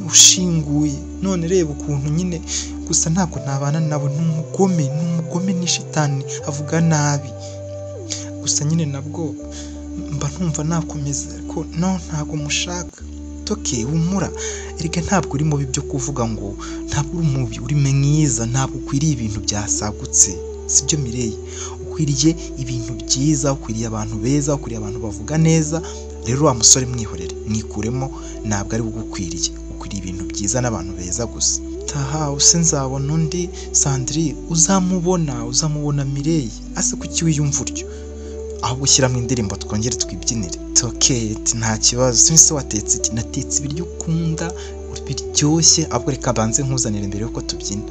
Speaker 1: ushinguye, none reba ukuntu nyine, gusa ntabwo nabana nawe, n'umugome ni shitani avuga nabi, gusa nyine nabwo mba ntumva nakomeza, ariko no ntabwo mushaka. Toke humura, erega ntabwo uri mubi byo kuvuga ngo ntabwo uri mubi, uri mwiza, ntabwo ukwiriye ibintu byasagutse, sibyo Mireille, ukwiriye ibintu byiza, ukwiriye abantu beza, ukwiriye abantu bavuga neza. Rero wa musore mwihorere, mwikuremo, ntabwo ari ugukwiriye, ukwiriye ibintu byiza n'abantu beza gusa. Taha use nzabona undi Sandrine, uzamubona Mireille, ase kuki wiyumva utyo, aho gushyiramo indirimbo twongere twibyinire. Toke nta kibazo, sinse watetse iki, natetse ibiryo ukunda biryoshye, ahubwo reka banze nkuzanire mbere yuko tubyina.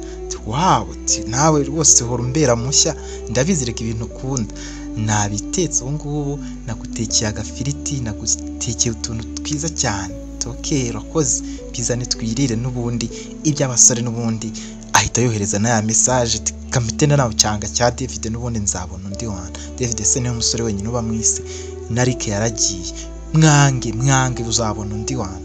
Speaker 1: Wow, nawe rwose hora umbera mushya, ndabizi reka ibintu ukunda. Nabitetse ubu ngubu, nagutekeye agafiriti, nagutekeye utuntu twiza cyane. Toke urakoze, bizane twirire, n'ubundi iby'abasore n'ubundi ahita yohereza na ya message kamite nawe cyanga cya David, n'ubundi nzabona undi wana. David se niwe musore wenyine uba mwisi, na Rick yaragiye, mwange uzabona undi wana.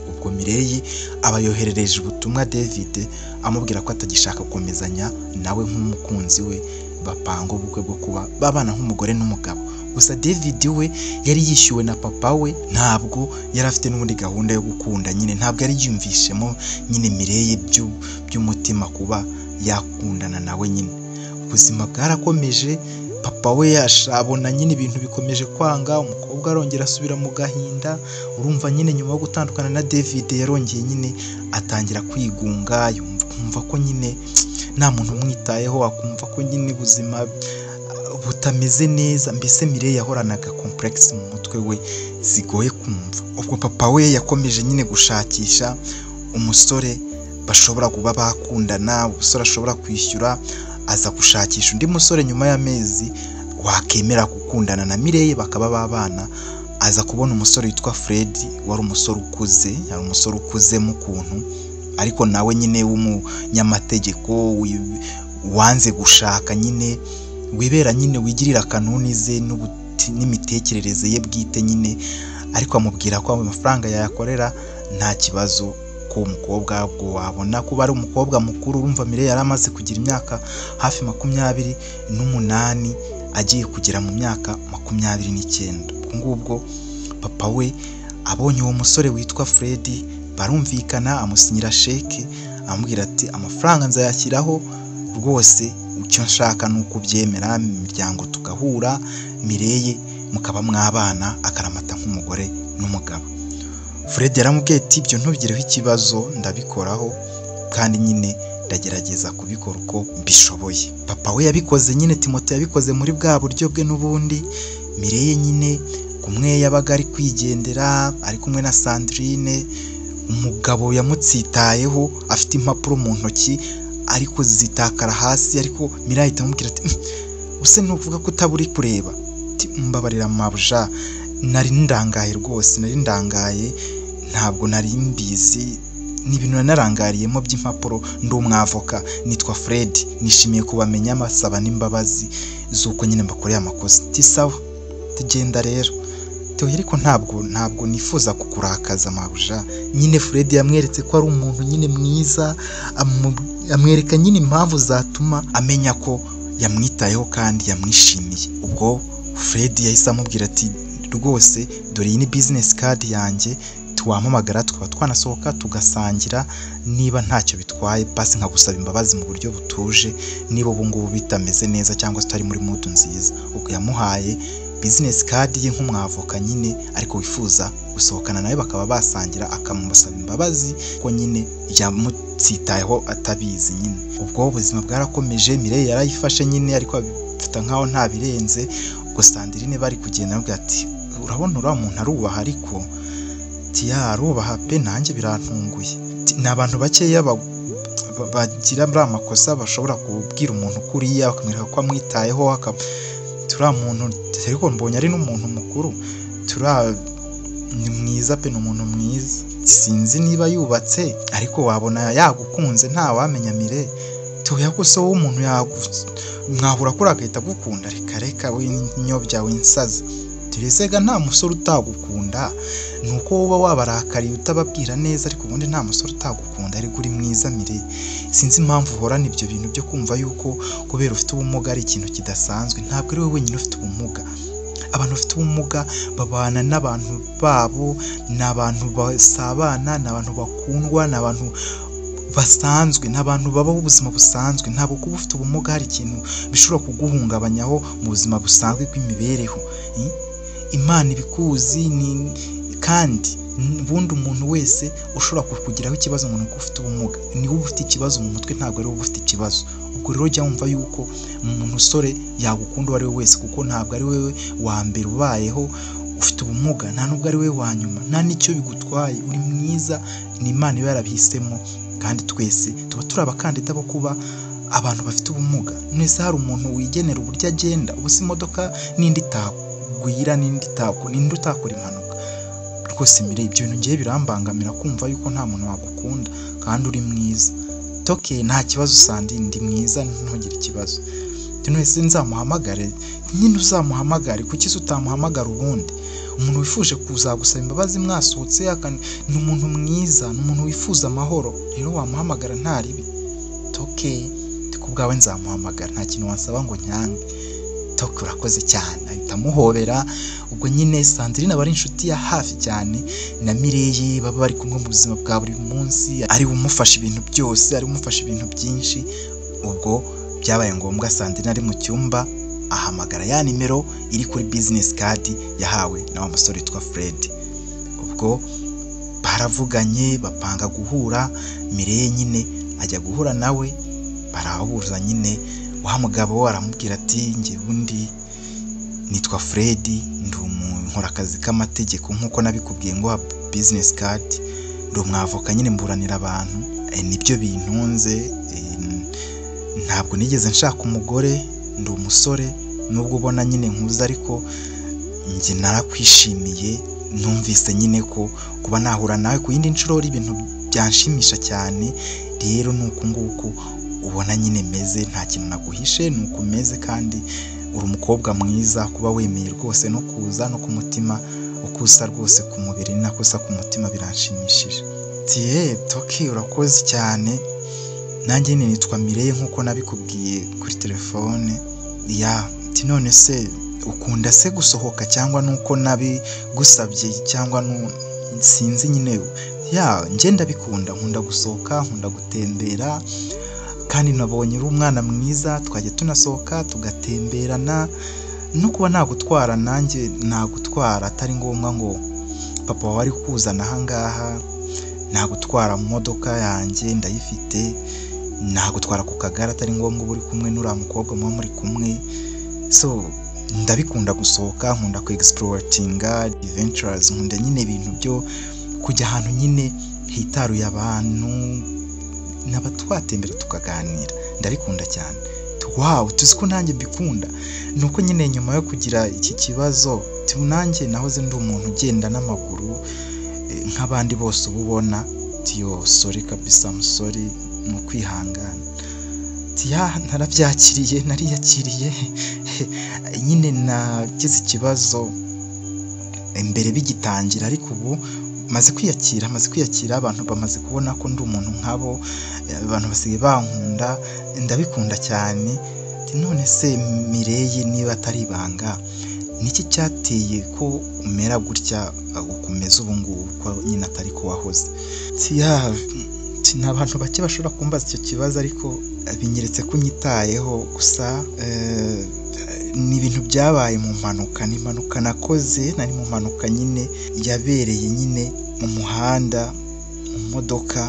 Speaker 1: Ubwo Mireille aba yoherereje ubutumwa David amubwira ko atagishaka gukomezanya nawe nk'umukunzi we, bapanga ubukwe bwo kuba babana nk'umugore n'umugabo. Gusa David we yari yishyuwe na papa we, ntabwo yari afite n'ubundi gahunda yo gukunda, nyine ntabwo yari yumvishemo nyine Mireille by'umutima kuba yakundana nawe. Nyine ubuzima bwarakomeje, papa we yashabona nyine ibintu bikomeje kwanga, umukobwa arongera asubira mu gahinda. Urumva nyine nyuma yo gutandukana na David yarongeye nyine atangira kwigunga, yumva ko nyine nta muntu umwitayeho, akumva ko nyine ubuzima butameze neza. Mbese Mireille yahoranaga complex mu mutwe we zigoye kumva. Ubwo papa we yakomeje nyine gushakisha umusore bashobora kuba bakundana, umusore ashobora kwishyura, aza gushakisha undi musore nyuma y'amezi wakemera gukundana na Mireille bakaba babana. Aza kubona umusore witwa Fred, wari umusore ukuze, yari umusore ukuzemo ukuntu, ariko nawe nyine w'umunyamategeko wanze gushaka, nyine wibera nyine wigirira kanuni ze n'imitekerereze ye bwite nyine, ariko amubwira ko amafaranga yayakorera nta kibazo, ko umukobwa bwo wabona kuba ari umukobwa mukuru. Urumva Mireille yari amaze kugira imyaka hafi 28, agiye kugera mu myaka 29. Ngubwo papa we abonye uwo musore witwa Fred, barumvikana, amusinyira sheke, amubwira ati amafaranga nzayashyiraho rwose, icyo nshaka nuko ubyemera, imiryango tugahura, Mireille mukaba mwabana akaramata nk'umugore n'umugabo. Fred yaramubwiye ati ibyo ntubigireho ikibazo, ndabikoraho kandi nyine ndagerageza kubikora uko mbishoboye. Papa we yabikoze nyine, Timote yabikoze muri bwa buryo bwe. N'ubundi Mireille nyine kumwe yabaga ari kwigendera ari kumwe na Sandrine, umugabo yamutsitayeho afite impapuro mu ntoki ariko zitakara hasi, ariko Mireille ahita amubwira ati use nuvuga ko utaburi kureba, mbabarira mabuja, nari ndangaye rwose, nari ndangaye, ntabwo nari mbizi, n'ibintu narangariyemo by'impapuro, ndi umwavoka, nitwa Fred, nishimiye kubamenya, amasaba n'imbabazi z'uko nyine mbakoreye amakosa. Tisawa tugenda rero. Ariko ntabwo nifuza kukurakaza mabuja. Nyine Fred yamweretse ko ari umuntu nyine mwiza, amwereka nyine impamvu zatuma amenya ko yamwitayeho kandi yamwishimiye. Ubwo Fred yahise amubwira ati rwose dore iyi ni business card yanjye, tuwampamagara tukaba twanasohoka tugasangira, niba ntacyo bitwaye basi nkagusaba imbabazi mu buryo butuje, niba ubu ngubu bitameze neza cyangwa se utari muri mood nziza. Ubwo yamuhaye business card ye nk'umwavoka nyine, ariko wifuza gusohokana nawe bakaba basangira, akamusaba imbabazi ko nyine yamutsitayeho atabizi nyine. Ubwo ubuzima bwarakomeje, Mireille yarayifashe nyine, ariko afita nkaho nta birenze. Ubwo Sandrine bari kugenda avuga ati urabona uriya muntu arubaha, ariko arubaha pe, nanjye birantunguye. Ni abantu bakeya bagira muri amakosa bashobora kubwira umuntu kuriya, bakamwereka ko amwitayeho, turiya muntu ariko mbonye ari n'umuntu mukuru, ni mwiza pe, ni umuntu mwiza. Sinzi niba yubatse, ariko wabona yagukunze, nta wamenya Mireille. Tuya gusa wowe umuntu mwahura kuri agahita gukunda, reka we nyobya winsaza. Tiresega nta musore utagukunda nuko woba wabarakariye utababwira neza ariko ubundi nta musore utagukunda ari guri mwiza Mire sinzi impamvu uhorana ibyo bintu byo kumva yuko kubera ufite ubumuga ari ikintu kidasanzwe ntabwo ari wowe wenyine ufite ubumuga abantu bafite ubumuga babana n'abantu babo n'abantu basabana n'abantu bakundwa n'abantu basanzwe n'abantu babaho ubuzima busanzwe ntabwo kuba ufite ubumuga hari ikintu bishobora kuguhungabanyaho mu buzima busanzwe bw'imibereho Imana ibikuzi ni kandi ubundi umuntu wese ushobora kukugiraho ikibazo umuntu ufite ubumuga ni wowe ufite ikibazo mu mutwe ntabwo ari wowe ufite ikibazo ubwo rero jya wumva yuko umuntu usore yagukunda uwo ari we wese kuko ntabwo ari wewe wa mbere ubayeho ufite ubumuga nta nubwo ari we wa nyuma nta n'icyo bigutwaye uri mwiza ni Imana iba yarabihisemo kandi twese tuba turi abakandida bo kuba abantu bafite ubumuga mwese hari umuntu wigenera uburyo agenda ubusa imodoka n'indi itagwira n'indi utakora impanuka rwose Mire ibyo bintu ngiye birambangamira kumva yuko nta muntu wagukunda kandi uri mwiza toke nta kibazo sandi ndi mwiza ntugire ikibazo twese nzamuhamagare nyine uzamuhamagare kuki utamuhamagara ubundi umuntu wifuje kuzagusaba imbabazi mwasuhutse ni umuntu mwiza ni umuntu wifuza amahoro rero wamuhamagara nta ribi toke kubwawe nzamuhamagara nta kintu wansaba ngo nyange toke urakoze cyane ahita amuhobera ubwo nyine Sandrine aba ari inshuti ya hafi cyane na Mireye baba bari kumwe mu buzima bwa buri munsi ari bumufasha ibintu byose ari bumufasha ibintu byinshi ubwo byabaye ngombwa Sandrine ari mu cyumba ahamagara ya nimero iri kuri business card yahawe na wa musore witwa Fred ubwo baravuganye bapanga guhura Mireye nyine ajya guhura nawe barahuza nyine wa mugabo aramubwira ati nge bundi nitwa Fred ndi nkora akazi k'amategeko nkuko nabikubwiye ngo business card ndi umwavoka nyine mburanira abantu nibyo bintunze ntabwo nigeze nshaka umugore ndi umusore nubwo ubona nyine nkuza ariko nge narakwishimiye numvise nyine ko kuba nahura nawe ku yindi nshuro ari ibintu byanshimisha cyane rero nuko nguko ubona nyine meze nta kintu naguhishe nuko meze kandi uri umukobwa mwiza kuba wemeye rwose no kuza no ku mutima ukusa rwose ku mubiri nakusa ku mutima biranshimishije toke urakoze cyane nanjye nitwa Mireye nkuko nabikubwiye kuri telefone none se ukunda se gusohoka cyangwa nuko nabigusabye cyangwa sinzi nyine njye ndabikunda nkunda gusohoka nkunda gutembera kandi nabonye uri umwana mwiza twajya tunasohoka tugatemberana no kuba nagutwara nanjye nagutwara atari ngombwa ngo papa wari kuzana aha ngaha nagutwara mu modoka yanjye ndayifite nagutwara ku kagare atari ngombwa uba uri kumwe n'uriya mukobwa muba muri kumwe so ndabikunda gusohoka nkunda ku exploratinga adventures nkunda nyine ibintu byo kujya ahantu nyine hitaruye abantu naba twatembera tukaganira ndabikunda cyane tuzi ko nanjye mbikunda nuko nyine nyuma yo kugira iki kibazo nanjye nahoze ndi umuntu ugenda n'amaguru nk'abandi bose uba ubona sorry kabisa musori ni ukwihangana nariyakiriye nyine nagize ikibazo imbere bigitangira ariko ubu maze kwiyakira abantu bamaze kubona ko ndi umuntu nkabo abantu basigaye bankunda ndabikunda cyane none se Mireye niba atari ibanga niki cyateye ko umera gutya ukomeza ubu ngubu ko nyine atari ko wahoze n'abantu bake bashobora kumbaza icyo kibazo ariko binyeretse ko nyitayeho gusa ni ibintu byabaye mu mpanuka ni impanuka nakoze nari mu mpanuka nyine yabereye nyine mu muhanda mu modoka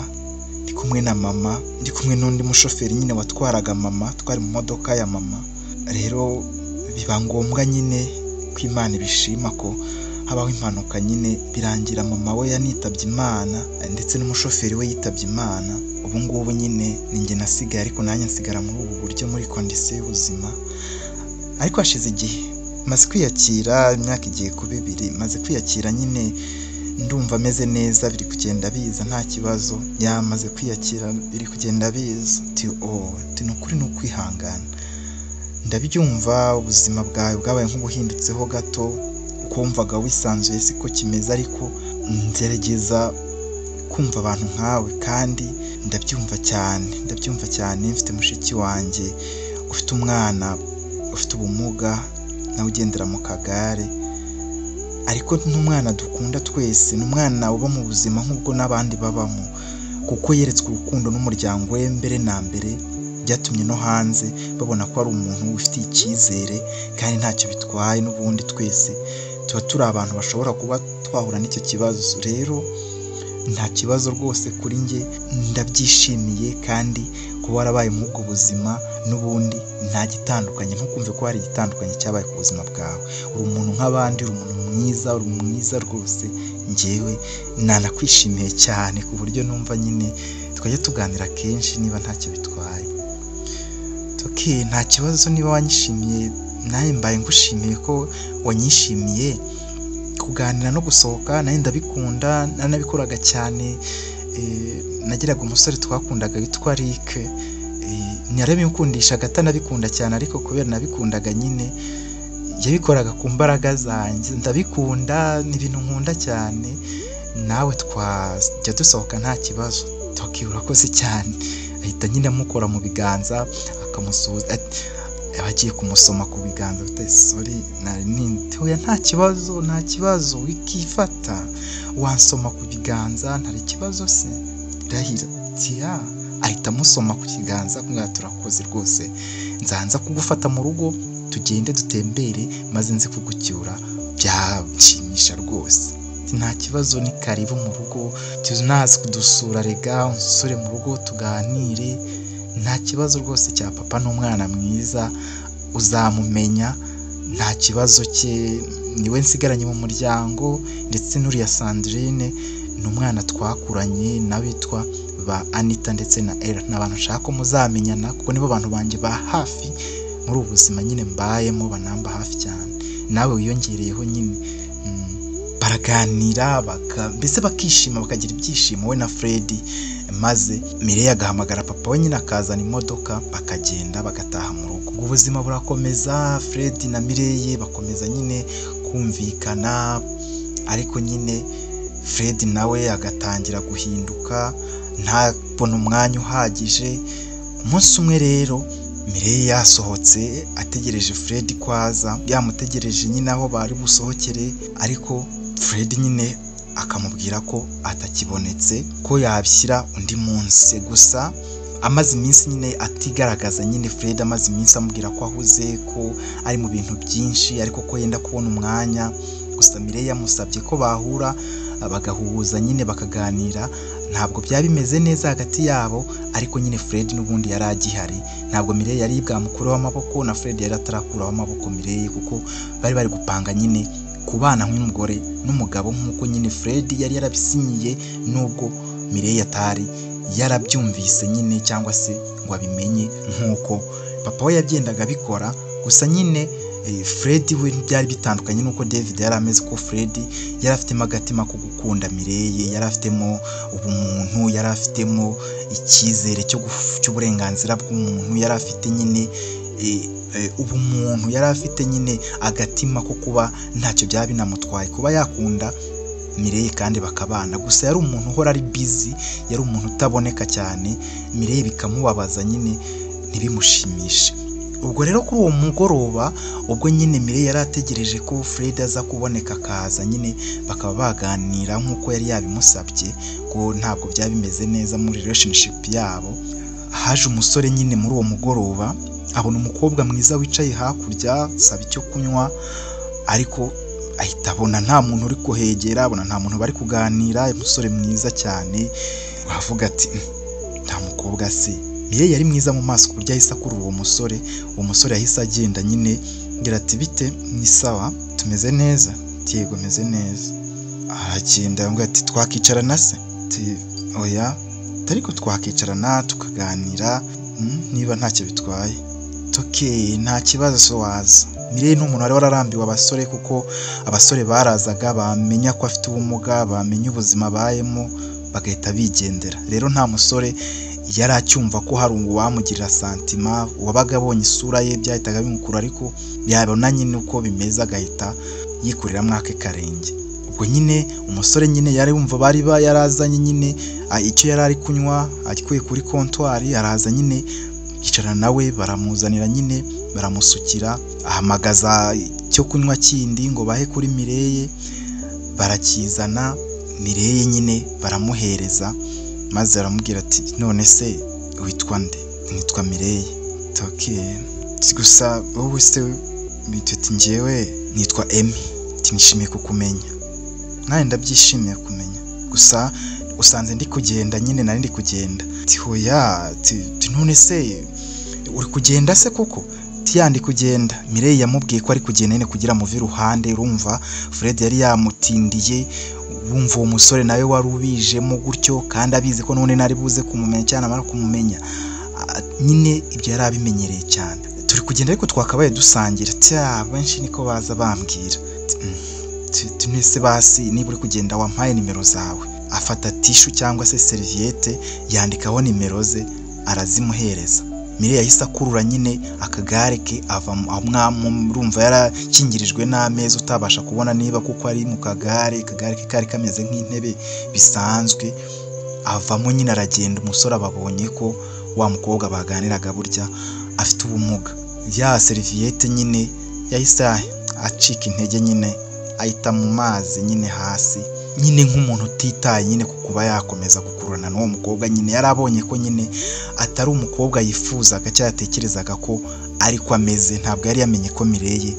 Speaker 1: ndi kumwe na mama ndi kumwe n'undi mushoferi nyine watwaraga mama twari mu modoka ya mama rero biba ngombwa nyine ko Imana ibishima ko habaho impanuka nyine birangira mama we yanitabye Imana ndetse n'umushoferi we yitabye Imana ubu ngubu nyine ninjye nasigaye ariko nanjye nsigara muri ubu buryo muri kondisiyo y'ubuzima ariko hashize igihe maze kwiyakira imyaka igiye kuba 2 maze kwiyakira nyine ndumva ameze neza biri kugenda biza nta kibazo yamaze kwiyakira biri kugenda biza ni ukuri ni ukwihangana ndabyumva ubuzima bwawe bwabaye nk'ubuhindutseho gato uko wumvaga wisanzuye siko kimeze, ariko ngerageza kumva abantu nkawe kandi ndabyumva cyane. Mfite mushiki wanjye ufite umwana ufite ubumuga nawe ugendera mu kagare, ariko n'umwana dukunda twese, n'umwana uba mu buzima nk'ubwo n'abandi babamo, kuko yeretswe urukundo n'umuryango we mbere na mbere, byatumye no hanze babona ko ari umuntu ufitiye icyizere kandi ntacyo bitwaye. N'ubundi twese tuba turi abantu bashobora kuba twahura n'icyo kibazo. Rero nta kibazo rwose kuri njye, ndabyishimiye kandi kuba warabaye muri ubwo buzima n'ubundi nta gitandukanye, ntukumve ko hari igitandukanye cyabaye ku buzima bwawe. Uri umuntu nk'abandi, uri umuntu mwiza rwose. Njyewe nanakwishimiye cyane ku buryo numva nyine twajya tuganira kenshi niba ntacyo bitwaye. Nta kibazo niba wanyishimiye, nawe mbaye ngushimiye ko wanyishimiye. Kuganira no gusohoka nawe ndabikunda, nanabikoraga cyane. Nagiraga umusore twakundaga witwa Rick, narabimukundishaga atanabikunda cyane, ariko kubera nabikundaga nyine yabikoraga ku mbaraga zanjye. Ndabikunda, ni ibintu nkunda cyane. Nawe twajya dusohoka nta kibazo. Urakoze cyane. Ahita nyine amukora mu biganza akamusuhuza, abagiye kumusoma ku biganza, sorry oya nta kibazo wikifata, wansoma ku biganza ntari kibazo se, Rahira ahita amusoma ku kiganza, kumwe turakoze rwose, nzanza kugufata mu rugo tugende dutembere maze nzi kugucyura, byashimisha rwose. Nta kibazo, ni karibu mu rugo, tunazi kudusura, rega unsure mu rugo tuganire. Nta kibazo rwose cya papa, n'umwana mwiza uzamumenya, nta kibazo cye, niwe nsigaranye mu muryango. Ndetse n'uriya Sandrine ni umwana twakuranye n'abitwa ba Anita ndetse na Ella, ni abantu nshaka ko muzamenyana kuko nibo bantu banjye ba hafi muri ubu buzima nyine mbayemo, banamba hafi cyane. Nawe wiyongereyeho nyine, baraganira mbese bakishima, bakagira ibyishimo we na Freddy, maze Mireille agahamagara papa we nyine akazana imodoka, bakagenda bagataha mu rugo. Ubuzima burakomeza, Freddy na Mireille bakomeza nyine kumvikana, ariko nyine Freddy nawe agatangira guhinduka, ntabona umwanya uhagije. Umunsi umwe rero Mireille yasohotse ategereje Freddy ko aza, yamutegereje nyine aho bari busohokere, ariko Freddy nyine akamubwira ko atakibonetse, ko yabishyira undi munsi. Gusa amaze iminsi nyine atigaragaza, nyine Freddy amaze iminsi amubwira ko ahuze, ko ari mu bintu byinshi, ariko ko yenda kubona umwanya. Gusa Mireille yamusabye ko bahura bagahuza nyine bakaganira. Ntabwo byari bimeze neza hagati yabo, ariko nyine Freddy n'ubundi yari agihari. Ntabwo Mireille yari bwamukureho amaboko, na Freddy yari atarakuraho amaboko Mireille, kuko bari gupanga nyine kubana nk'umugore n'umugabo, nk'uko nyine Freddy yari yarabisinyiye, nubwo Mireille atari yarabyumvise nyine, cyangwa se ngo abimenye nk'uko papa we yagendaga abikora. Gusa nyine Freddy we byari bitandukanye nuko David yari ameze, ko Freddy yari afitemo agatima ko gukunda Mireille, yari afitemo ubumuntu, yari afitemo icyizere cy'uburenganzira bw'umuntu, yari afite nyine ubumuntu, yari afite nyine agatima ko kuba ntacyo byaba binamutwaye kuba yakunda Mireille kandi bakabana. Gusa yari umuntu uhora ari busy, yari umuntu utaboneka cyane, Mireille bikamubabaza nyine ntibimushimishe. Ubwo rero kuri uwo mugoroba, ubwo nyine Mireille yari ategereje ko Freddy aza kuboneka akaza, nyine bakaba baganira nk'uko yari yabimusabye, ko ntabwo byaba bimeze neza muri relationship yabo. Haje umusore nyine muri uwo mugoroba, abona umukobwa mwiza wicaye hakurya saba icyo kunywa, ariko ahita abona nta muntu uri kuhegera, abona nta muntu bari kuganira. Umusore mwiza cyane, aravuga ati nta mukobwa se. Mireille yari mwiza mu maso ku buryo ahise akurura uwo musore. Uwo musore yahise agenda nyine, ngira ati bite, ni sawa, tumeze neza? Yego meze neza. Aragenda ngo ati twakicarana se? Oya, ariko twakicarana tukaganira niba ntacyo bitwaye. Nta kibazo, so waza. Mireille n'umuntu wari wararambiwe abasore, kuko abasore barazaga bamenya ko afite ubumuga, bamenya ubuzima bayemo, bagahita bigendera. Rero nta musore yari acyumva ko hari uwamugirira santima, wabaga abonye isura ye byahitaga bimukura, ariko yabona nyine uko bimeze agahita yikuriramo ake karenge. Ubwo nyine umusore nyine yari wumva bari yarazanye nyine icyo yari ari kunywa agikuye kuri kontwari, araza nyine yicarana nawe baramuzanira nyine baramusukira, ahamagaza icyo kunywa kindi ngo bahe kuri Mireye, barakizana Mireye nyine baramuhereza, maze aramubwira ati none se witwa nde? Nitwa Mireye. Okay, gusa wowe se bitete? Njyewe nitwa Emmy. Nishimiye kukumenya. Nawe ndabyishimiye kumenya, gusa usanze ndi kugenda nyine, nari ndi kugenda. Hoya none se uri kugenda se koko? Yandi kugenda. Mireye yamubwiye ko ari kugenda nyine kugira muve iruhande. Urumva Fred yari yamutindiye, wumva uwo musore nawe wari ubijemo gutyo, kandi abizi ko none nari buze kumumenya cyane, amara kumumenya nyine ibyo yari abimenyereye cyane. Turi kugenda ariko twakabaye dusangira. Benshi niko baza bambwira tunese basi niba uri kugenda wampaye nimero zawe. Afata tishu cyangwa se serviette yandikaho nimero ze arazimuhereza. Mireye yahise akurura nyine akagare ke ava urumva yarakingirijwe n'ameza utabasha kubona niba kuko ari mu kagare ke kari kameze nk'intebe bisanzwe. Avamo nyine aragenda. Umusore ababonye ko wa mukobwa baganiraga burya afite ubumuga. Ya serviette nyine yahise acika intege nyine ahita mu mazi nyine hasi, nyine nk'umuntu utitaye nyine kukuba yakomeza gukurana n'uwo mukobwa. Nyine yarabonye ko nyine atari umukobwa yifuzaga cyangwa yatekerezaga ko ariko ameze. Ntabwo yari yamenye ko Mireye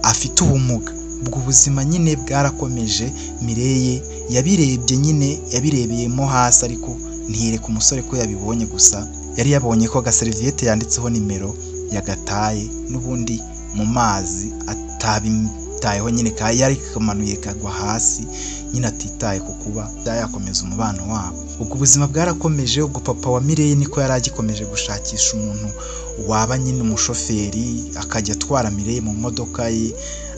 Speaker 1: afite ubumuga. Ubwo ubuzima nyine bwarakomeje. Mireye yabirebye nyine, yabirebeyemo hasi ariko ntiyereka umusore ko yabibonye, gusa yari yabonye ko agaseriviyete yanditseho nimero yagataye n'ubundi mu mazi, atabitayeho nyine, yari kamanuye kagwa hasi nyine atitaye ku kuba yakomeza umubano wabo. Ubwo ubuzima bwarakomeje. Ubwo papa wa Mireye niko yari agikomeje gushakisha umuntu waba nyine umushoferi akajya atwara Mireye mu modoka ye,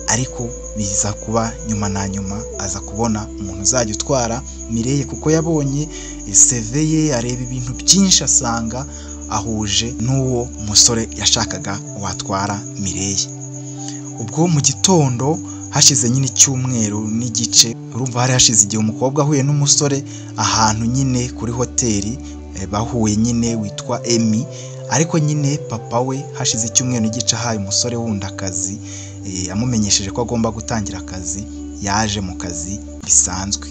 Speaker 1: ariko biza kuba nyuma na nyuma aza kubona umuntu uzajya utwara Mireye, kuko yabonye CV ye, areba ibintu byinshi asanga ahuje n'uwo musore yashakaga watwara Mireye. Ubwo mu gitondo hashize nyine icyumweru n'igice, urumva hari hashize igihe umukobwa ahuye n'umusore ahantu nyine kuri hoteli, bahuye nyine witwa Emmy, ariko nyine papa we hashize icyumweru n'igice ahaye umusore wundi akazi, amumenyesheje ko agomba gutangira akazi. Yaje mu kazi bisanzwe.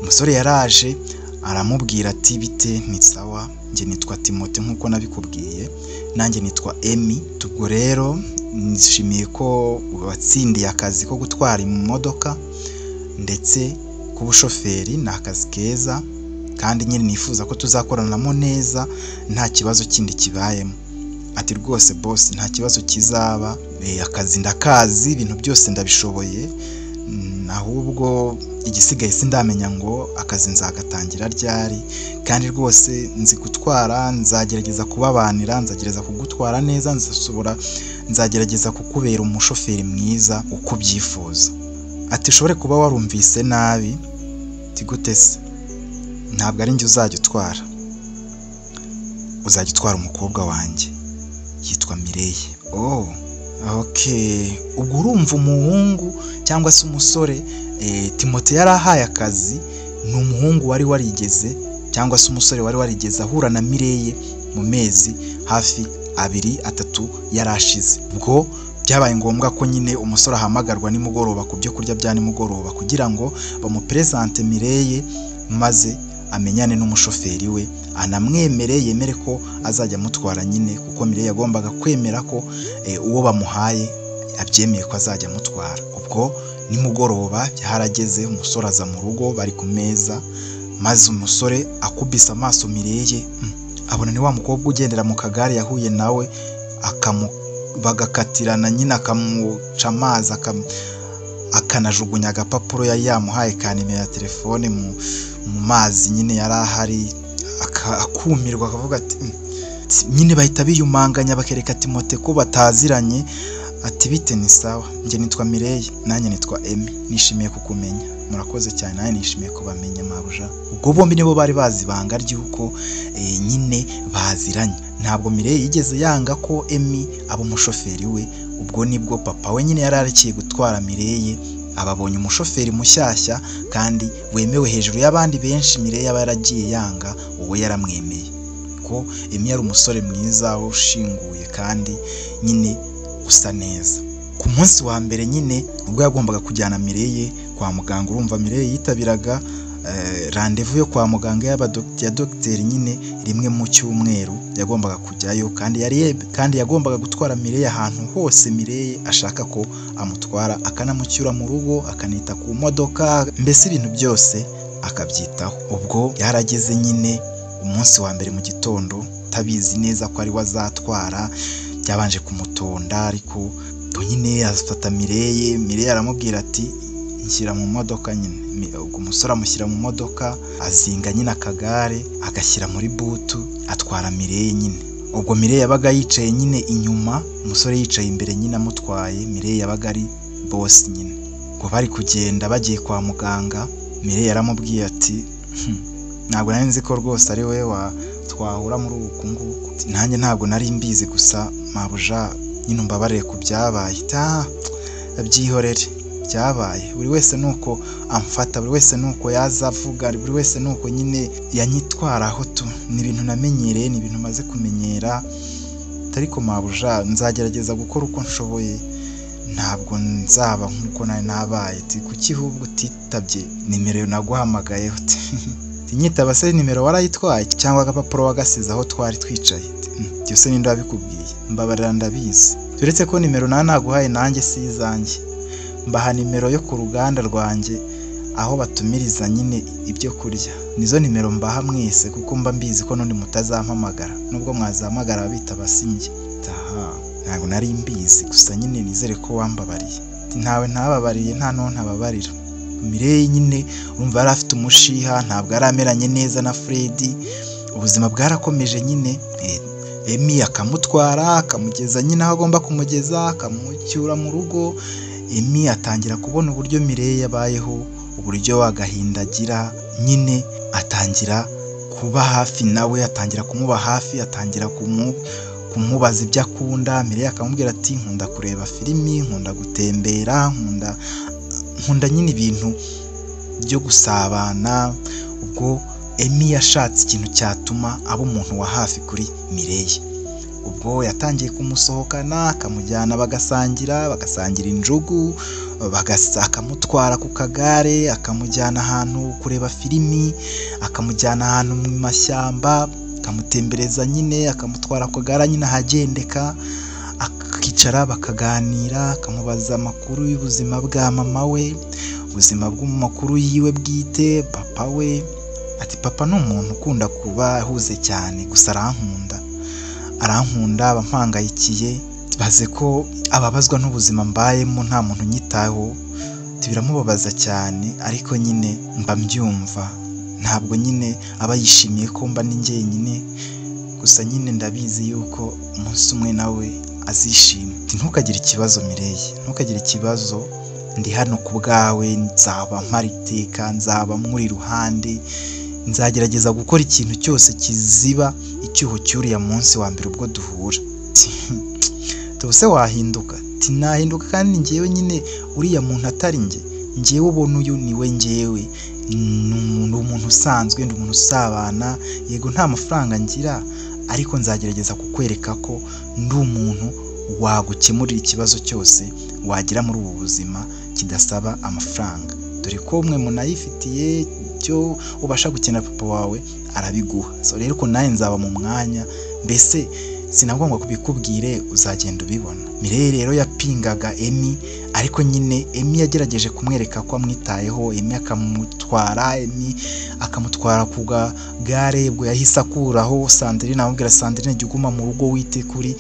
Speaker 1: Umusore yaraje aramubwira ati bite? Ni sawa, njye nitwa Timote nk'uko nabikubwiye, nanjye nitwa Emmy. Ubwo rero nishimiye ko watsindiye akazi ko gutwara imodoka ndetse k'ubushoferi. Ni akazi keza kandi nyine nifuza ko tuzakoranamo neza nta kibazo kindi kibayemo. Ati rwose boss nta kibazo kizaba, akazi ndakazi, ibintu byose ndabishoboye, ahubwo igisigaye sindamenya ngo akazi nzagatangira ryari, kandi rwose nzi gutwara, nzagerageza kubabanira, nzagerageza kugutwara neza, nzagerageza kukubera umushoferi mwiza uko ubyifuza. Ati ushobore kuba warumvise nabi. Gute se? Ntabwo ari njye uzajya utwara, uzajya utwara umukobwa wanjye yitwa Mireye. Okay. Ubwo urumva umuhungu cyangwa se umusore Timote yari ahaye akazi ni umuhungu wari warigeze cyangwa se umusore wari warigeze ahura na Mireye mu mezi hafi 2-3 yarashize. Ubwo byabaye ngombwa ko nyine umusore ahamagarwa nimugoroba ku byo kurya bya nimugoroba kugira ngo bamupresente Mireye, maze amenyane n'umushoferi we, anamwemere yemere ko azajya amutwara nyine, kuko Mireye yagombaga kwemera ko uwo bamuhaye abyemeye ko azajya amutwara. Ubwo nimugoroba byarageze, umusore aza mu rugo, bari ku meza, maze umusore akubise amaso Mireye, abona ni wa mukobwa ugendera mu kagare yahuye nawe, bagakatirana nyine, akamuca amazi, akanajugunya agapapuro yari yamuhaye ka nimero ya telefone mu mazi nyine yari ahari, akumirwa akavuga ati nyine bahita biyumanganya bakereka Timote ko bataziranye. Ati bite? Ni sawa, njye nitwa Mireye, nanjye nitwa Emmy, nishimiye kukumenya. Murakoze cyane, nawe nishimiye kubamenya mabuja. Ubwo bombi nibo bari bazi banga ry'uko nyine baziranye. Ntabwo Mireye yigeze yanga ko Emmy aba umushoferi we. Ubwo nibwo papa we nyine yari arakiye gutwara Mireye ababonye umushoferi mushyashya kandi wemewe hejuru y'abandi benshi Mireille yaba yaragiye yanga uwo yaramwemeye ko Emmy yari umusore mwiza ushinguye kandi nyine usa neza. Ku munsi wa mbere nyine ubwo yagombaga kujyana Mireille kwa muganga, urumva Mireille yitabiraga rendezvous yo kwa muganga ya dogiteri nyine rimwe mu cyumweru yagombaga kujyayo kandi yagombaga gutwara Mireille ahantu hose Mireille ashaka ko amutwara, akanamucyura mu rugo, akanita ku modoka, mbese ibintu byose akabyitaho. Ubwo yarageze nyine umunsi wa mbere mu gitondo tabizi neza ko ari wazatwara, byabanje kumutonda ariko nyine afata Mireille aramubwira ati nshyira mu modoka nyine. Ubwo umusore amushyira mu modoka, azinga nyine akagare agashyira muri butu, atwara Mireille nyine. Ubwo Mireille yabaga yicaye nyine inyuma, umusore yicaye imbere nyine amutwaye, Mireille yabaga ari boss nyine. Ubwo bari kugenda bagiye kwa muganga, Mireille yaramubwiye ati ntabwo nari nzi ko rwose ari we twahura muri uku nguku, nanjye ntabwo nari mbizi, gusa mabuja nyine umbabarire ku byabaye. Byihorere, byabaye, buri wese nuko amfata, buri wese nuko yaza avuga, buri wese nuko nyine yanyitwaraho tu, ni ibintu namenyereye, ni ibintu maze kumenyera, ariko mabuja nzagerageza gukora uko nshoboye, ntabwo nzaba nkuko nari nabaye. Kuki ahubwo utitabye nimero naguhamagayeho? Tinyitaba se nimero warayitwaye cyangwa agapapuro wagasize aho twari twicaye? Byose ninde wabikubwiye? Mbabarira ndabizi, turetse ko nimero naguhaye nanjye si izanjye, mbaha nimero yo ku ruganda rwanjye aho batumiriza nyine ibyo kurya, nizo nimero mbaha mwese kuko mba mbizi ko n'undi mutazampamagara, nubwo mwazahamagara bitaba sinjye. Ntabwo nari mbizi, gusa nyine nizere ko wambabariye. Ntawe ntababariye, nta n'uwo ntababarira. Mireille nyine urumva yari afite umushiha, ntabwo yari ameranye neza na Freddy, ubuzima bwarakomeje nyine. Emmy akamutwara akamugeza nyine aho agomba kumugeza, akamucyura mu rugo. Emmy atangira kubona uburyo Mireille yabayeho, uburyo agahinda agira, nyine atangira kuba hafi nawe, atangira kumuba hafi, atangira kumubaza ibyo akunda. Mireille akamubwira ati nkunda kureba filimi, nkunda gutembera, nkunda nyine ibintu byo gusabana. Ubwo Emmy yashatse ikintu cyatuma aba umuntu wa hafi kuri Mireille. Ubwo yatangiye kumusohokana, akamujyana bagasangira injugu, akamutwara ku kagare, akamujyana ahantu kureba filimi, akamujyana ahantu mu mashyamba, akamutembereza nyine, akamutwara ku kagare nyine ahagendeka, akicara bakaganira, akamubaza amakuru y'ubuzima bwa mama we, ubuzima bw'amakuru yiwe bwite, papa we. Ati papa ni umuntu ukunda kuba ahuze cyane, gusa arankunda abampangayikiye, baze ko ababazwa n'ubuzima mbayemo, nta muntu nyitaho, biramubabaza cyane, ariko nyine mba mbyumva, ntabwo nyine aba yishimiye ko mba ni njyenyine, gusa nyine ndabizi yuko umunsi umwe nawe azishima. Ntukagire ikibazo Mireille, ntukagire ikibazo, ndi hano ku bwawe, nzaba mpari iteka, nzaba muri iruhande, nzagerageza gukora ikintu cyose kiziba icyuho cy'uriya munsi wa mbere ubwo duhura. Tubuse wahinduka? Nahinduka kandi njyewe nyine uriya muntu atari njyewe ubona uyu niwe njyewe, ni umuntu usanzwe, ndi umuntu usabana, yego nta mafaranga ngira, ariko nzagerageza kukwereka ko ndi umuntu wagukemurira ikibazo cyose wagira muri ubu buzima kidasaba amafaranga, dore ko umwe munayifitiye cyo ubasha gukenera papa wawe arabiguha. So rero ko nawe nzaba mu mwanya, mbese sinagomba kubikubwire, uzagenda ubibona. Mireille rero yapingaga Emmy, ariko nyine Emmy yagerageje kumwereka ko amwitayeho. Emmy akamutwara ku gare, ubwo yahise akuraho Sandrine, amubwira Sandrine jya uguma mu rugo wite kuri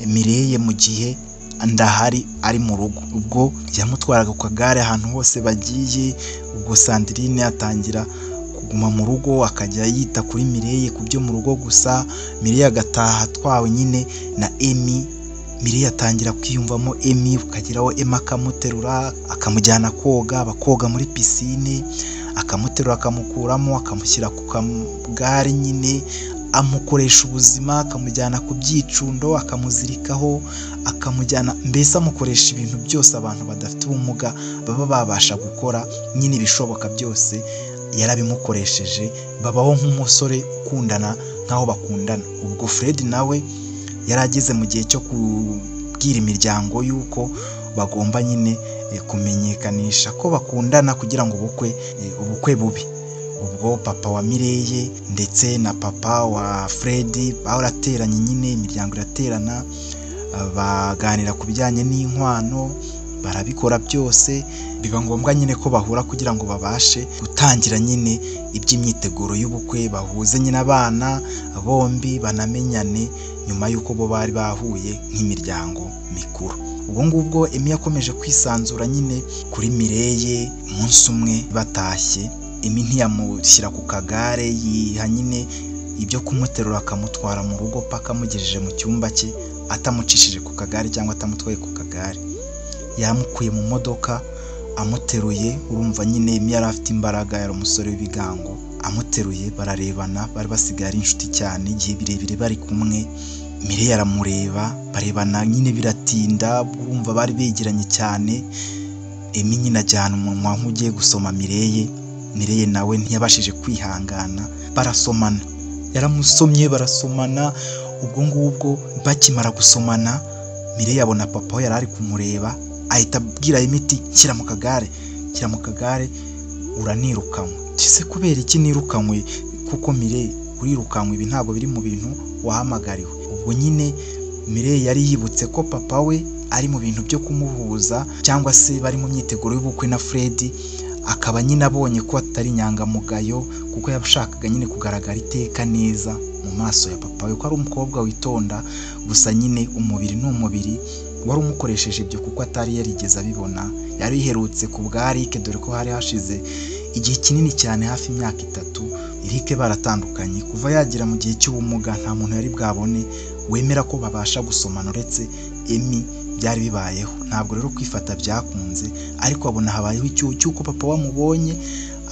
Speaker 1: Mireille mu gihe ndahari ari mu rugo. Ubwo yamutwaraga ku kagare ahantu hose bagiye, ubwo Sandrine atangira kuguma mu rugo, akajya yita kuri Mireille ku byo mu rugo gusa. Mireille agataha atwawe nyine na Emmy. Mireille atangira kwiyumvamo Emmy, ukageraho Emmy akamuterura akamujyana koga, bakoga muri pisine, akamuterura akamukuramo akamushyira ku kagare nyine, amukoresha ubuzima, akamujyana ku byicundo, akamuzirikaho, akamujyana, mbese amukoresha ibintu byose abantu badafite ubumuga baba babasha gukora, nyine ibishoboka byose yarabimukoresheje. Babaho nk'umusore ukundana nk'aho bakundana. Ubwo Fred nawe yarageze mu gihe cyo kubwira imiryango yuko bagomba nyine kumenyekanisha ko bakundana kugira ngo ubukwe bubi. Ubwo papa wa Mireye ndetse na papa wa Fred barateranye, nyine imiryango iraterana, baganira ku bijyanye n'inkwano, barabikora byose. Biba ngombwa nyine ko bahura kugira ngo babashe gutangira nyine iby'imyiteguro y'ubukwe, bahuze nyine abana bombi banamenyane nyuma y'uko bo bari bahuye nk'imiryango mikuru. Ubwo ngubwo Emmy yakomeje kwisanzura nyine kuri Mireye. Umunsi umwe batashye, Emmy ntiyamushyira ku kagare, yiha nyine ibyo kumuterura akamutwara mu rugo paka amugejeje mu cyumba cye, atamucishije ku kagare cyangwa atamutwaye ku kagare. Yamukuye mu modoka amuteruye. Urumva nyine Emmy yari afite imbaraga, yari umusore w'ibigango. Amuteruye bararebana, bari basigaye ari inshuti cyane, igihe birebire bari kumwe. Mireye aramureba, barebana nyine biratinda, urumva bari begeranye cyane. Emmy nyine ajyana umunwa nk'ugiye gusoma Mireye. Mireye nawe ntiyabashije kwihangana, barasomana. Yaramusomye, barasomana. Ubwo ngubwo bakimara gusomana, Mireye abona papa we yari ari kumureba, ahita abwira Emmy ati shyira mu kagare, uranirukanwe. Ese kubera iki nirukanywe? Kuko Mireye urirukanwe, ibi ntabwo biri mu bintu wahamagariwe. Ubwo nyine Mireye yari yibutse ko papa we ari mu bintu byo kumuhuza cyangwa se bari mu myiteguro y'ubukwe na Fred, akaba nyine abonye ko atari inyangamugayo, kuko yashakaga nyine kugaragara iteka neza mu maso ya papa we ko ari umukobwa witonda. Gusa nyine umubiri n'umubiri wari umukoresheje ibyo, kuko atari yarigeze abibona. Yari yiherutse ku bwa Eric, dore ko hari hashize igihe kinini cyane, hafi imyaka 3 Eric baratandukanye. Kuva yagira mu gihe cy'ubumuga nta muntu yari bwabone wemera ko babasha gusomana uretse Emmy. Byari bibayeho, ntabwo rero kwifata byakunze, ariko abona habayeho cyuko papa wamubonye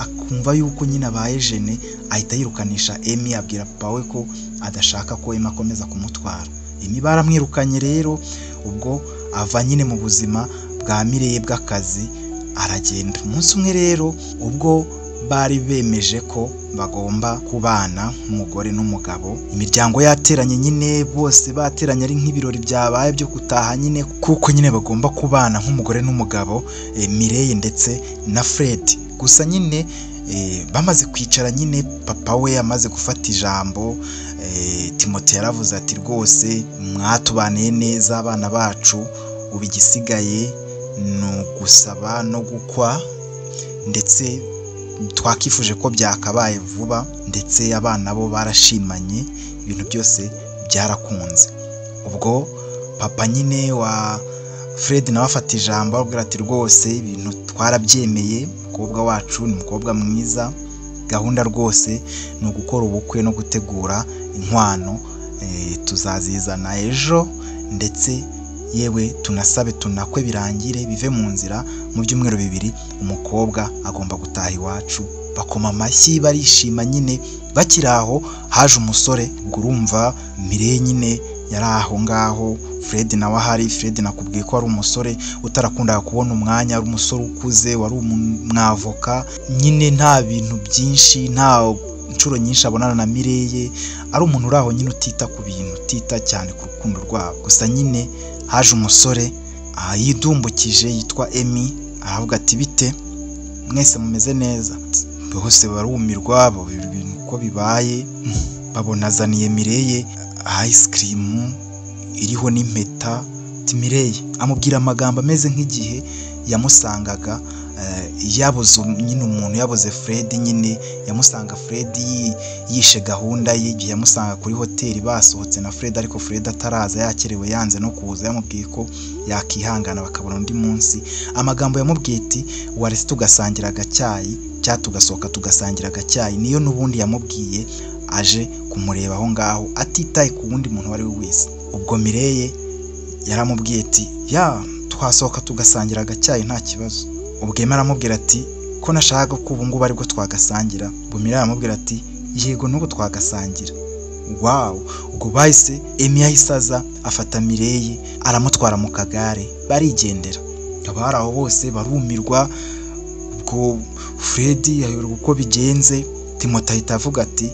Speaker 1: akumva yuko nyine abaye jene, ahita yirukanisha Emmy, abwira papa we ko adashaka ko Emmy akomeza kumutwara. Emmy baramwirukanye rero. Ubwo ava nyine mu buzima bwa Mireye bw'akazi, aragenda. Umunsi umwe rero ubwo bari bemeje ko bagomba kubana nk'umugore n'umugabo, imiryango yateranye nyine, bose bateranye ari nk'ibirori byabaye byo gutaha nyine, kuko nyine bagomba kubana nk'umugore n'umugabo, Mireye ndetse na Fred. Gusa nyine bamaze kwicara nyine, papa we amaze gufata ijambo, Timote yaravuze ati rwose mwatubaniye neza abana bacu, ubu igisigaye ni ugusaba no gukwa, ndetse twakifuje ko byakabaye vuba, ndetse abana bo barashimanye, ibintu byose byarakunze. Ubwo papa nyine wa Fred nawe afata ijambo abwira ati rwose ibintu twarabyemeye, umukobwa wacu ni umukobwa mwiza, gahunda rwose ni ugukora ubukwe no gutegura inkwano, tuzazizana ejo, ndetse yewe tunasabe tunakwe birangire bive mu nzira, mu byumweru 2 umukobwa agomba gutaha iwacu. Bakoma amashyi barishima nyine. Bakiri aho haje umusore. Ubwo urumva Mireye nyine yari aho ngaho, Fred nawe ahari. Fred nakubwiye ko ari umusore utarakundaga kubona umwanya, ari umusore ukuze, wari umwavoka nyine, nta bintu byinshi, nta inshuro nyinshi abonana na Mireye, ari umuntu uri aho nyine utita ku bintu, utita cyane ku rukundo rwabo. Gusa nyine haje umusore yidumbukije yitwa Emmy, aravuga ati bite mwese mumeze neza? Bose barumirwa, bo ibintu uko bibaye. Babona azaniye Mireye ice cream iriho n'impeta. Mireye amubwira amagambo ameze nk'igihe yamusangaga, yabuze nyine umuntu, yabuze Fred nyine, yamusanga Fred yishe gahunda ye, igihe yamusanga kuri hoteli basohotse na Fred, ariko Fred ataraza, yakerewe, yanze no kuza. Yamubwiye ko yakihangana bakabona undi munsi. Amagambo yamubwiye ati warese tugasangira agacyayi, cyangwa tugasohoka tugasangira agacyayi, niyo n'ubundi yamubwiye aje kumureba aho ngaho, atitaye ku wundi muntu wari we wese. Ubwo Mireye yaramubwiye ati twasohoka tugasangira agacyayi nta kibazo. Ubwo Emmy aramubwira ati ko nashaka ko ubu ngubu aribwo twagasangira. Ubwo Mireye aramubwira ati yego n'ubu twagasangira. wow, ubwo bahise Emi yahise aza afata Mireye aramutwara mu kagare barigendera. Abari aho bose barumirwa. Ubwo Freddy yayoberwa uko bigenze. Timote ahita avuga ati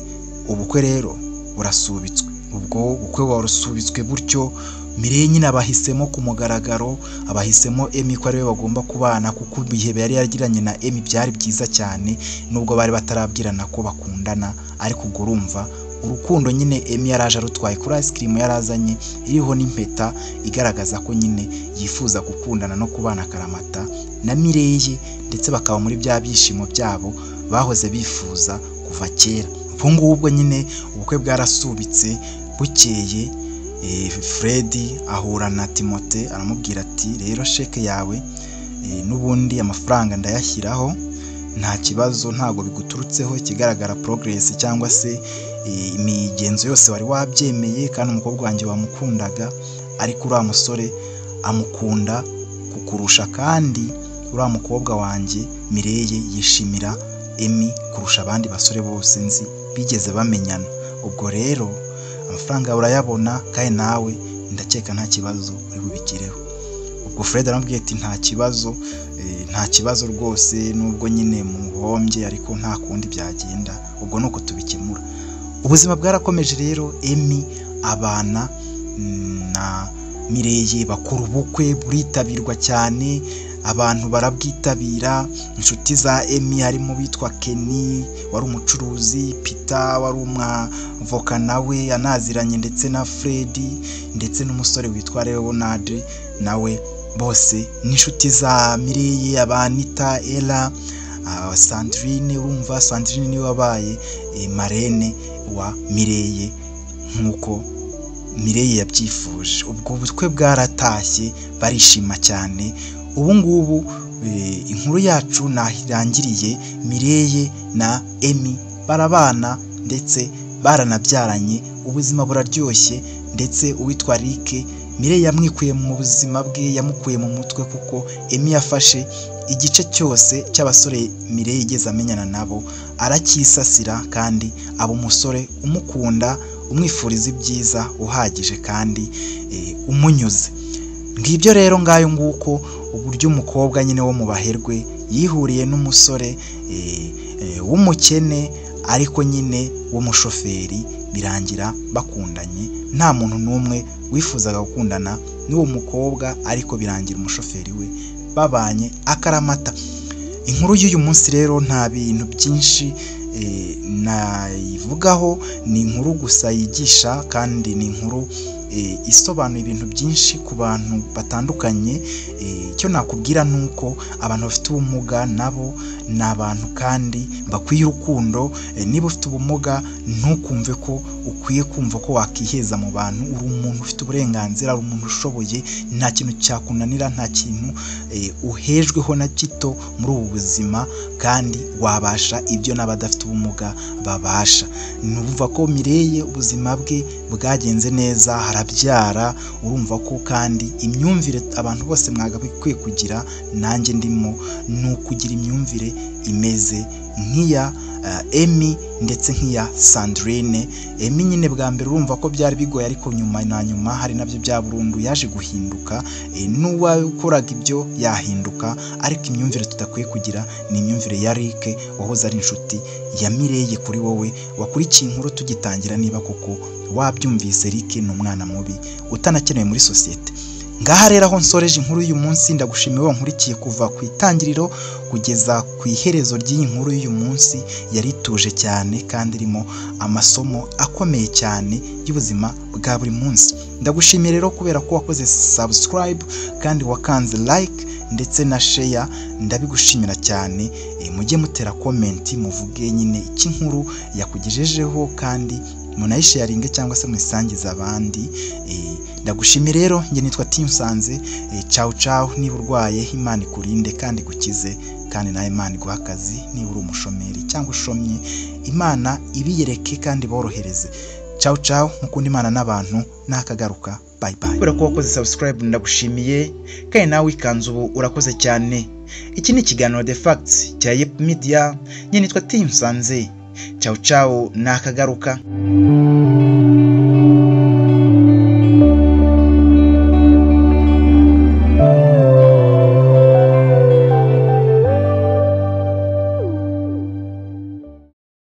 Speaker 1: ubukwe rero burasubitswe. Ubwo ubukwe warusubitswe gutyo. Mireye nyine abahisemo ku mugaragaro, abahisemo Emi ko ariwe bagomba kubana, kuko ibihe yari yaragiranye na Emi byari byiza cyane, nubwo bari batarabwirana ko bakundana. Ariko ubwo urumva urukundo nyine Emi yaraje arutwaye kuri ice cream yarazanye iriho n'impeta igaragaza ko nyine yifuza gukundana no kubana akaramata na Mireye, ndetse bakaba muri bya byishimo byabo bahoze bifuza kuva kera. Ubwo nyine ubukwe bwarasubitse. Bukeye Freddy ahura na Timote aramubwira ati rero sheke yawe n'ubundi amafaranga ndayashyiraho, nta kibazo, ntago biguturutseho. Ikigaragara progress cyangwa se imigenzo yose wari wabyemeye, kandi umukobwa wanjye wamukundaga, ariko uriya musore amukunda kukurusha, kandi uriya mukobwa wanjye Mireye yishimira Emi kurusha abandi basore bose nzi bigeze bamenyana. Ubwo rero amafaranga urayabona, kandi nawe ndakeka nta kibazo uri bubigireho. Ubwo Fred aramubwiye ati nta kibazo rwose, nubwo nyine muhombye ariko nta kundi byagenda, ubwo nuko tubikemura. Ubuzima bwarakomeje rero. Emi abana na Mireye bakora ubukwe buritabirwa cyane, abantu barabwitabira. Inshuti za Emi harimo bitwa Kenny wari umucuruzi, Peter wari umwavoka nawe anaziranye, ndetse na Freddy, ndetse n'umusore witwa Leonard nawe, bose n'inshuti za Mireye, Abanita, Ella, Sandrine. Urumva Sandrine niwe wabaye marene wa Mireye nkuko Mireye yabyifuje. Ubwo bukwe bwaratashye barishima cyane. Ubu ngubu inkuru yacu nahirangiriye. Mireye na Emi barabana ndetse baranabyaranye, ubuzima buraryoshye. Ndetse uwitwa Rick, Mireye yamwikuye mu buzima bwe, yamukuye mu mutwe, kuko Emi yafashe igice cyose cy'abasore Mireye igeze amenyana nabo aracyisasira, kandi aba umusore umukunda, umwifuriza ibyiza uhagije kandi umunyuze. Ngibyo rero ngayo nguko uburyo umukobwa nyine wo mu baherwe yihuriye n'umusore w'umukene ariko nyine w'umushoferi, birangira bakundanye. Nta muntu n'umwe wifuzaga gukundana n'uwo mukobwa, ariko birangira umushoferi we babanye akaramata. Inkuru y'uyu munsi rero nta bintu byinshi nayivugaho, ni inkuru gusa yigisha, kandi ni inkuru isobanura ibintu byinshi ku bantu batandukanye. Icyo nakubwira nuko abantu bafite ubumuga nabo ni abantu kandi bakwiye urukundo. Niba ufite ubumuga ntukumve ko ukwiye kumva ko wakiheza mu bantu. Uri umuntu ufite uburenganzira, uri umuntu ushoboye, nta kintu cyakunanira, nta kintu uhejweho na gito muri ubu buzima, kandi wabasha ibyo n'abadafite ubumuga babasha. Numva ko Mireye ubuzima bwe bwagenze neza, harabyara. Urumva ko kandi imyumvire abantu bose mwagakwiye kugira, nanjye ndimo, ni ukugira imyumvire imeze nk'iya Emi ndetse nk'iya Sandrine. Emi nyine bwa mbere urumva ko byari bigoye, ariko nyuma na nyuma hari nabyo bya burundu yaje guhinduka. N'uwakoraga ibyo yahinduka, ariko imyumvire tudakwiye kugira ni imyumvire ya Rick wahoze ari inshuti ya Mireye. Kuri wowe wakurikiye inkuru tugitangira, niba koko wabyumvise, Rick ni umwana mubi utanakenewe muri sosiyete. Ngaha rero aho nsoreje inkuru y'uyu munsi, ndagushimiye wowe nkurikiye kuva ku itangiriro kugeza ku iherezo ry'iyi nkuru y'uyu munsi. Yari ituje cyane kandi irimo amasomo akomeye cyane y'ubuzima bwa buri munsi. Ndagushimiye rero kubera ko wakoze subscribe kandi wakanze like ndetse na share, ndabigushimira cyane. Mujye mutera comment muvuge nyine iki nkuru yakugejejeho, kandi munayisharinge cyangwa se musangize abandi. Ndagushimiye rero, njye nitwa Timsanze. Ciao ciao. Niba urwaye Imana ikurinde kandi gukize, kandi nawe Imana iguha akazi. Niba uri umushomeri cyangwa ushomye, Imana ibiyereke kandi borohereze. Ciao ciao. Mukunda Imana n'abantu, nakagaruka. Bye bye. Kubera ko wakoze subscribe ndagushimiye, kandi nawe ikanze ubu urakoze cyane. Iki ni ikiganiro The Facts cya Yep Media. Njye nitwa Timsanze. Ciao ciao, nakagaruka.